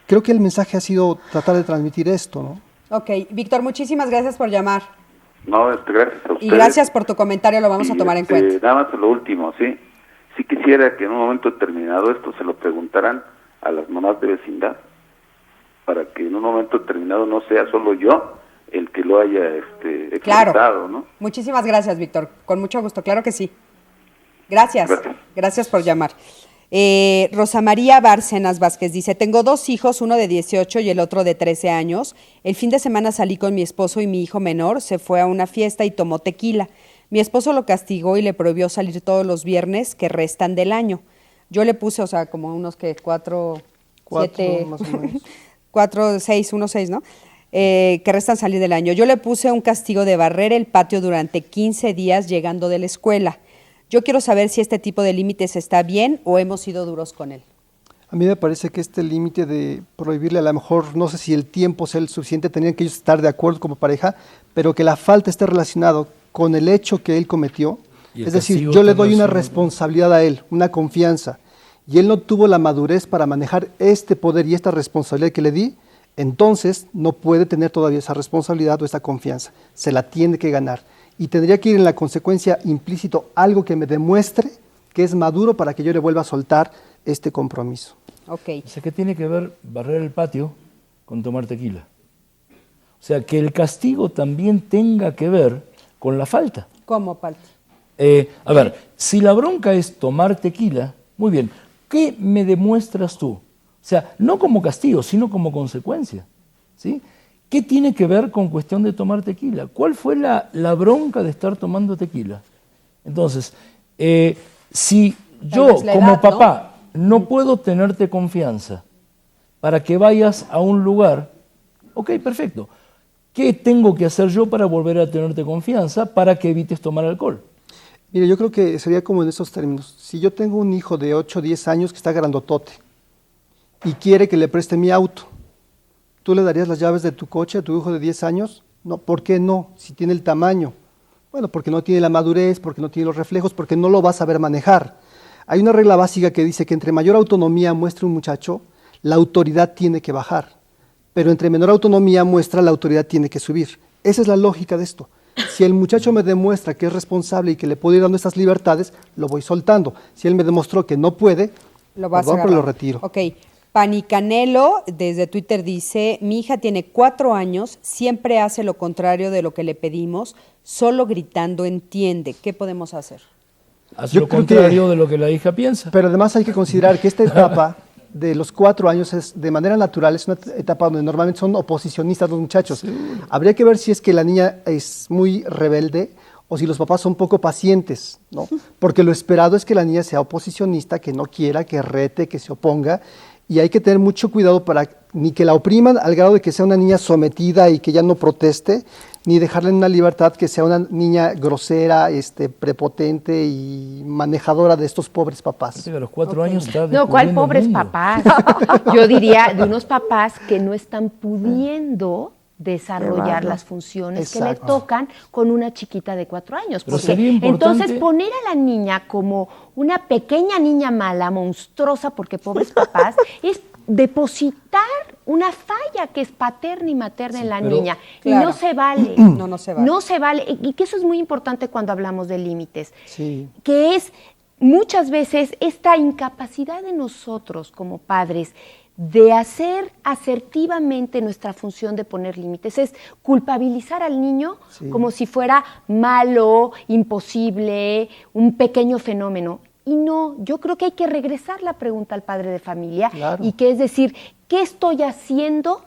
Creo que el mensaje ha sido tratar de transmitir esto, ¿no? Ok, Víctor, muchísimas gracias por llamar. No, gracias a ustedes. Y gracias por tu comentario, lo vamos a tomar en cuenta. Nada más lo último, ¿sí? Sí quisiera que en un momento determinado esto se lo preguntaran a las mamás de vecindad, para que en un momento determinado no sea solo yo el que lo haya expresado, claro, ¿no? Muchísimas gracias, Víctor. Con mucho gusto, claro que sí. Gracias. Gracias por llamar. Rosa María Bárcenas Vázquez dice, tengo 2 hijos, uno de 18 y el otro de 13 años. El fin de semana salí con mi esposo y mi hijo menor, se fue a una fiesta y tomó tequila. Mi esposo lo castigó y le prohibió salir todos los viernes que restan del año. Yo le puse, o sea, como unos que 4, 7... más o menos. 4, 6, 1, 6, ¿no? Que restan salir del año. Yo le puse un castigo de barrer el patio durante 15 días llegando de la escuela. Yo quiero saber si este tipo de límites está bien o hemos sido duros con él. A mí me parece que este límite de prohibirle, a lo mejor, no sé si el tiempo sea el suficiente, tenían que ellos estar de acuerdo como pareja, pero que la falta esté relacionado con el hecho que él cometió. Es decir, yo le doy una responsabilidad a él, una confianza, y él no tuvo la madurez para manejar este poder y esta responsabilidad que le di, entonces no puede tener todavía esa responsabilidad o esa confianza. Se la tiene que ganar. Y tendría que ir en la consecuencia implícito algo que me demuestre que es maduro para que yo le vuelva a soltar este compromiso. Okay. O sea, ¿qué tiene que ver barrer el patio con tomar tequila? O sea, que el castigo también tenga que ver con la falta. ¿Cómo, Palti? A ver, si la bronca es tomar tequila, muy bien, ¿qué me demuestras tú? O sea, no como castigo, sino como consecuencia, ¿sí? ¿Qué tiene que ver con cuestión de tomar tequila? ¿Cuál fue la bronca de estar tomando tequila? Entonces, si yo como edad, papá no puedo tenerte confianza para que vayas a un lugar, ok, perfecto. ¿Qué tengo que hacer yo para volver a tenerte confianza para que evites tomar alcohol? Mire, yo creo que sería como en esos términos. Si yo tengo un hijo de 8 o 10 años que está grandotote y quiere que le preste mi auto, ¿tú le darías las llaves de tu coche a tu hijo de 10 años? No, ¿por qué no? Si tiene el tamaño. Bueno, porque no tiene la madurez, porque no tiene los reflejos, porque no lo va a saber manejar. Hay una regla básica que dice que entre mayor autonomía muestre un muchacho, la autoridad tiene que bajar. Pero entre menor autonomía muestra, la autoridad tiene que subir. Esa es la lógica de esto. Si el muchacho me demuestra que es responsable y que le puedo ir dando estas libertades, lo voy soltando. Si él me demostró que no puede, lo retiro. Ok. Panicanelo desde Twitter dice, mi hija tiene 4 años, siempre hace lo contrario de lo que le pedimos, solo gritando entiende. ¿Qué podemos hacer? Haz lo contrario de lo que la hija piensa. Pero además hay que considerar que esta etapa de los 4 años es de manera natural, es una etapa donde normalmente son oposicionistas los muchachos. Sí. Habría que ver si es que la niña es muy rebelde o si los papás son poco pacientes, ¿no? Porque lo esperado es que la niña sea oposicionista, que no quiera, que rete, que se oponga. Y hay que tener mucho cuidado para ni que la opriman al grado de que sea una niña sometida y que ya no proteste, ni dejarle en una libertad que sea una niña grosera, prepotente y manejadora de estos pobres papás. A los 4 años está no, ¿cuál pobres papás? Yo diría de unos papás que no están pudiendo desarrollar las funciones que le tocan con una chiquita de 4 años. Porque entonces poner a la niña como una pequeña niña mala, monstruosa, porque pobres papás, es depositar una falla que es paterna y materna en la niña. Claro. Y no se vale. No se vale. No se vale. Y que eso es muy importante cuando hablamos de límites. Sí. Que es muchas veces esta incapacidad de nosotros como padres de hacer asertivamente nuestra función de poner límites, es culpabilizar al niño como si fuera malo, imposible, un pequeño fenómeno. Y no, yo creo que hay que regresar la pregunta al padre de familia y que es decir, ¿qué estoy haciendo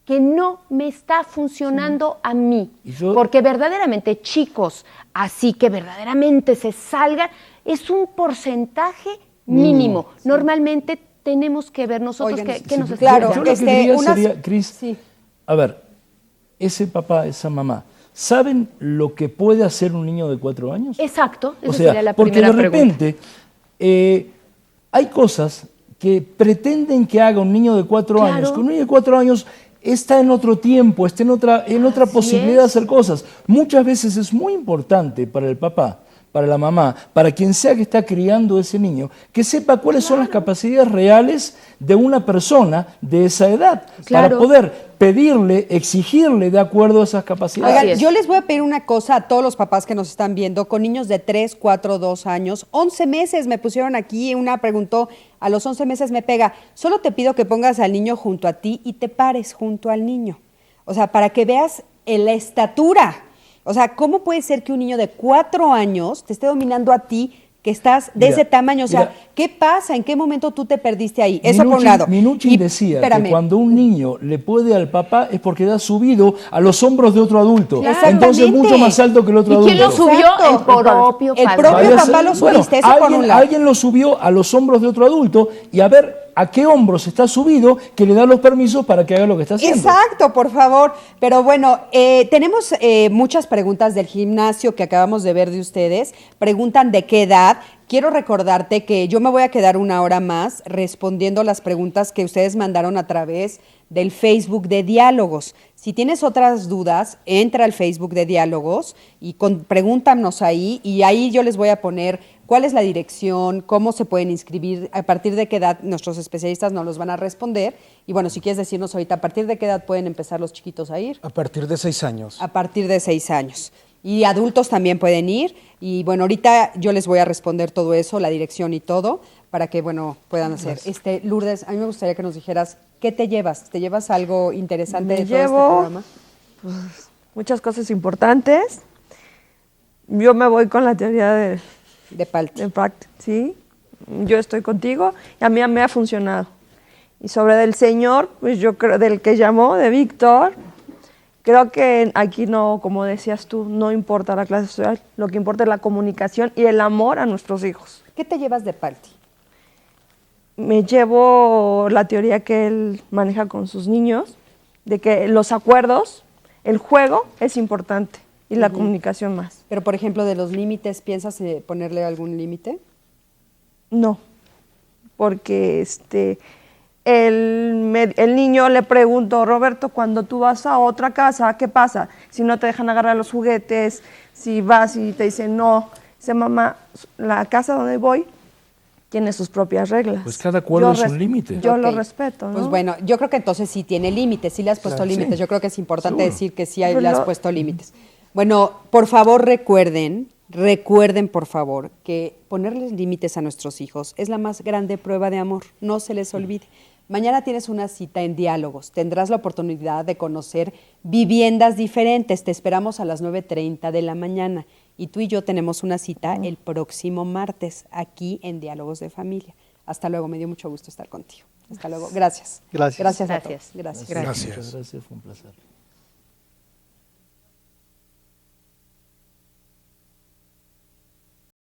que no me está funcionando a mí? Porque verdaderamente chicos, así que verdaderamente se salgan, es un porcentaje mínimo. Normalmente tenemos que ver nosotros que nos está claro, yo lo que diría sería, Cris, a ver, ese papá, esa mamá, ¿saben lo que puede hacer un niño de 4 años? Exacto, esa sería la primera pregunta. Porque de repente hay cosas que pretenden que haga un niño de 4 años, que un niño de 4 años está en otro tiempo, está en otra posibilidad de hacer cosas. Muchas veces es muy importante para el papá, para la mamá, para quien sea que está criando ese niño, que sepa cuáles son las capacidades reales de una persona de esa edad, para poder pedirle, exigirle de acuerdo a esas capacidades. Oigan, yo les voy a pedir una cosa a todos los papás que nos están viendo, con niños de 3, 4, 2 años, 11 meses, me pusieron aquí, una preguntó, a los 11 meses me pega, solo te pido que pongas al niño junto a ti y te pares junto al niño, o sea, para que veas la estatura. O sea, ¿cómo puede ser que un niño de 4 años te esté dominando a ti, que estás de ese tamaño? O sea, ¿qué pasa? ¿En qué momento tú te perdiste ahí? Eso por un lado. Minuchin decía que cuando un niño le puede al papá es porque ha subido a los hombros de otro adulto. Entonces mucho más alto que el otro adulto. ¿Y quién lo subió? El propio padre. El propio papá lo subiste, eso por un lado. Alguien lo subió a los hombros de otro adulto y a ver a qué hombros está subido que le da los permisos para que haga lo que está haciendo. Exacto, por favor. Pero bueno, tenemos muchas preguntas del gimnasio que acabamos de ver de ustedes. Preguntan de qué edad. Quiero recordarte que yo me voy a quedar 1 hora más respondiendo las preguntas que ustedes mandaron a través del Facebook de Diálogos. Si tienes otras dudas, entra al Facebook de Diálogos y pregúntanos ahí, y ahí yo les voy a poner cuál es la dirección, cómo se pueden inscribir, a partir de qué edad nuestros especialistas nos los van a responder. Y bueno, si quieres decirnos ahorita, ¿a partir de qué edad pueden empezar los chiquitos a ir? A partir de 6 años. A partir de 6 años. Y adultos también pueden ir. Y bueno, ahorita yo les voy a responder todo eso, la dirección y todo, para que, bueno, puedan hacer. Lourdes, a mí me gustaría que nos dijeras, ¿qué te llevas? ¿Te llevas algo interesante de todo este programa? Pues, muchas cosas importantes. Yo me voy con la teoría de Palti, ¿sí? Yo estoy contigo y a mí me ha funcionado. Y sobre del señor, pues yo creo, del que llamó, de Víctor, Creo que aquí no, como decías tú, no importa la clase social, lo que importa es la comunicación y el amor a nuestros hijos. ¿Qué te llevas de Palti? Me llevo la teoría que él maneja con sus niños, de que los acuerdos, el juego es importante y la comunicación más. Pero, por ejemplo, de los límites, ¿piensas ponerle algún límite? No, porque el niño le preguntó, Roberto, cuando tú vas a otra casa, ¿qué pasa? Si no te dejan agarrar los juguetes, si vas y te dicen no, dice mamá, la casa donde voy tiene sus propias reglas. Pues cada acuerdo es un límite. Yo lo respeto, ¿no? Pues bueno, yo creo que entonces sí tiene límites, sí le has puesto Claro, límites. sí. Yo creo que es importante Seguro. decir que sí le has puesto límites. Bueno, por favor recuerden por favor que ponerles límites a nuestros hijos es la más grande prueba de amor, no se les olvide. Mañana tienes una cita en Diálogos, tendrás la oportunidad de conocer viviendas diferentes, te esperamos a las 9:30 de la mañana y tú y yo tenemos una cita el próximo martes aquí en Diálogos de Familia. Hasta luego, me dio mucho gusto estar contigo. Hasta luego, gracias. Gracias. Gracias a todos. Gracias. Muchas gracias, fue un placer.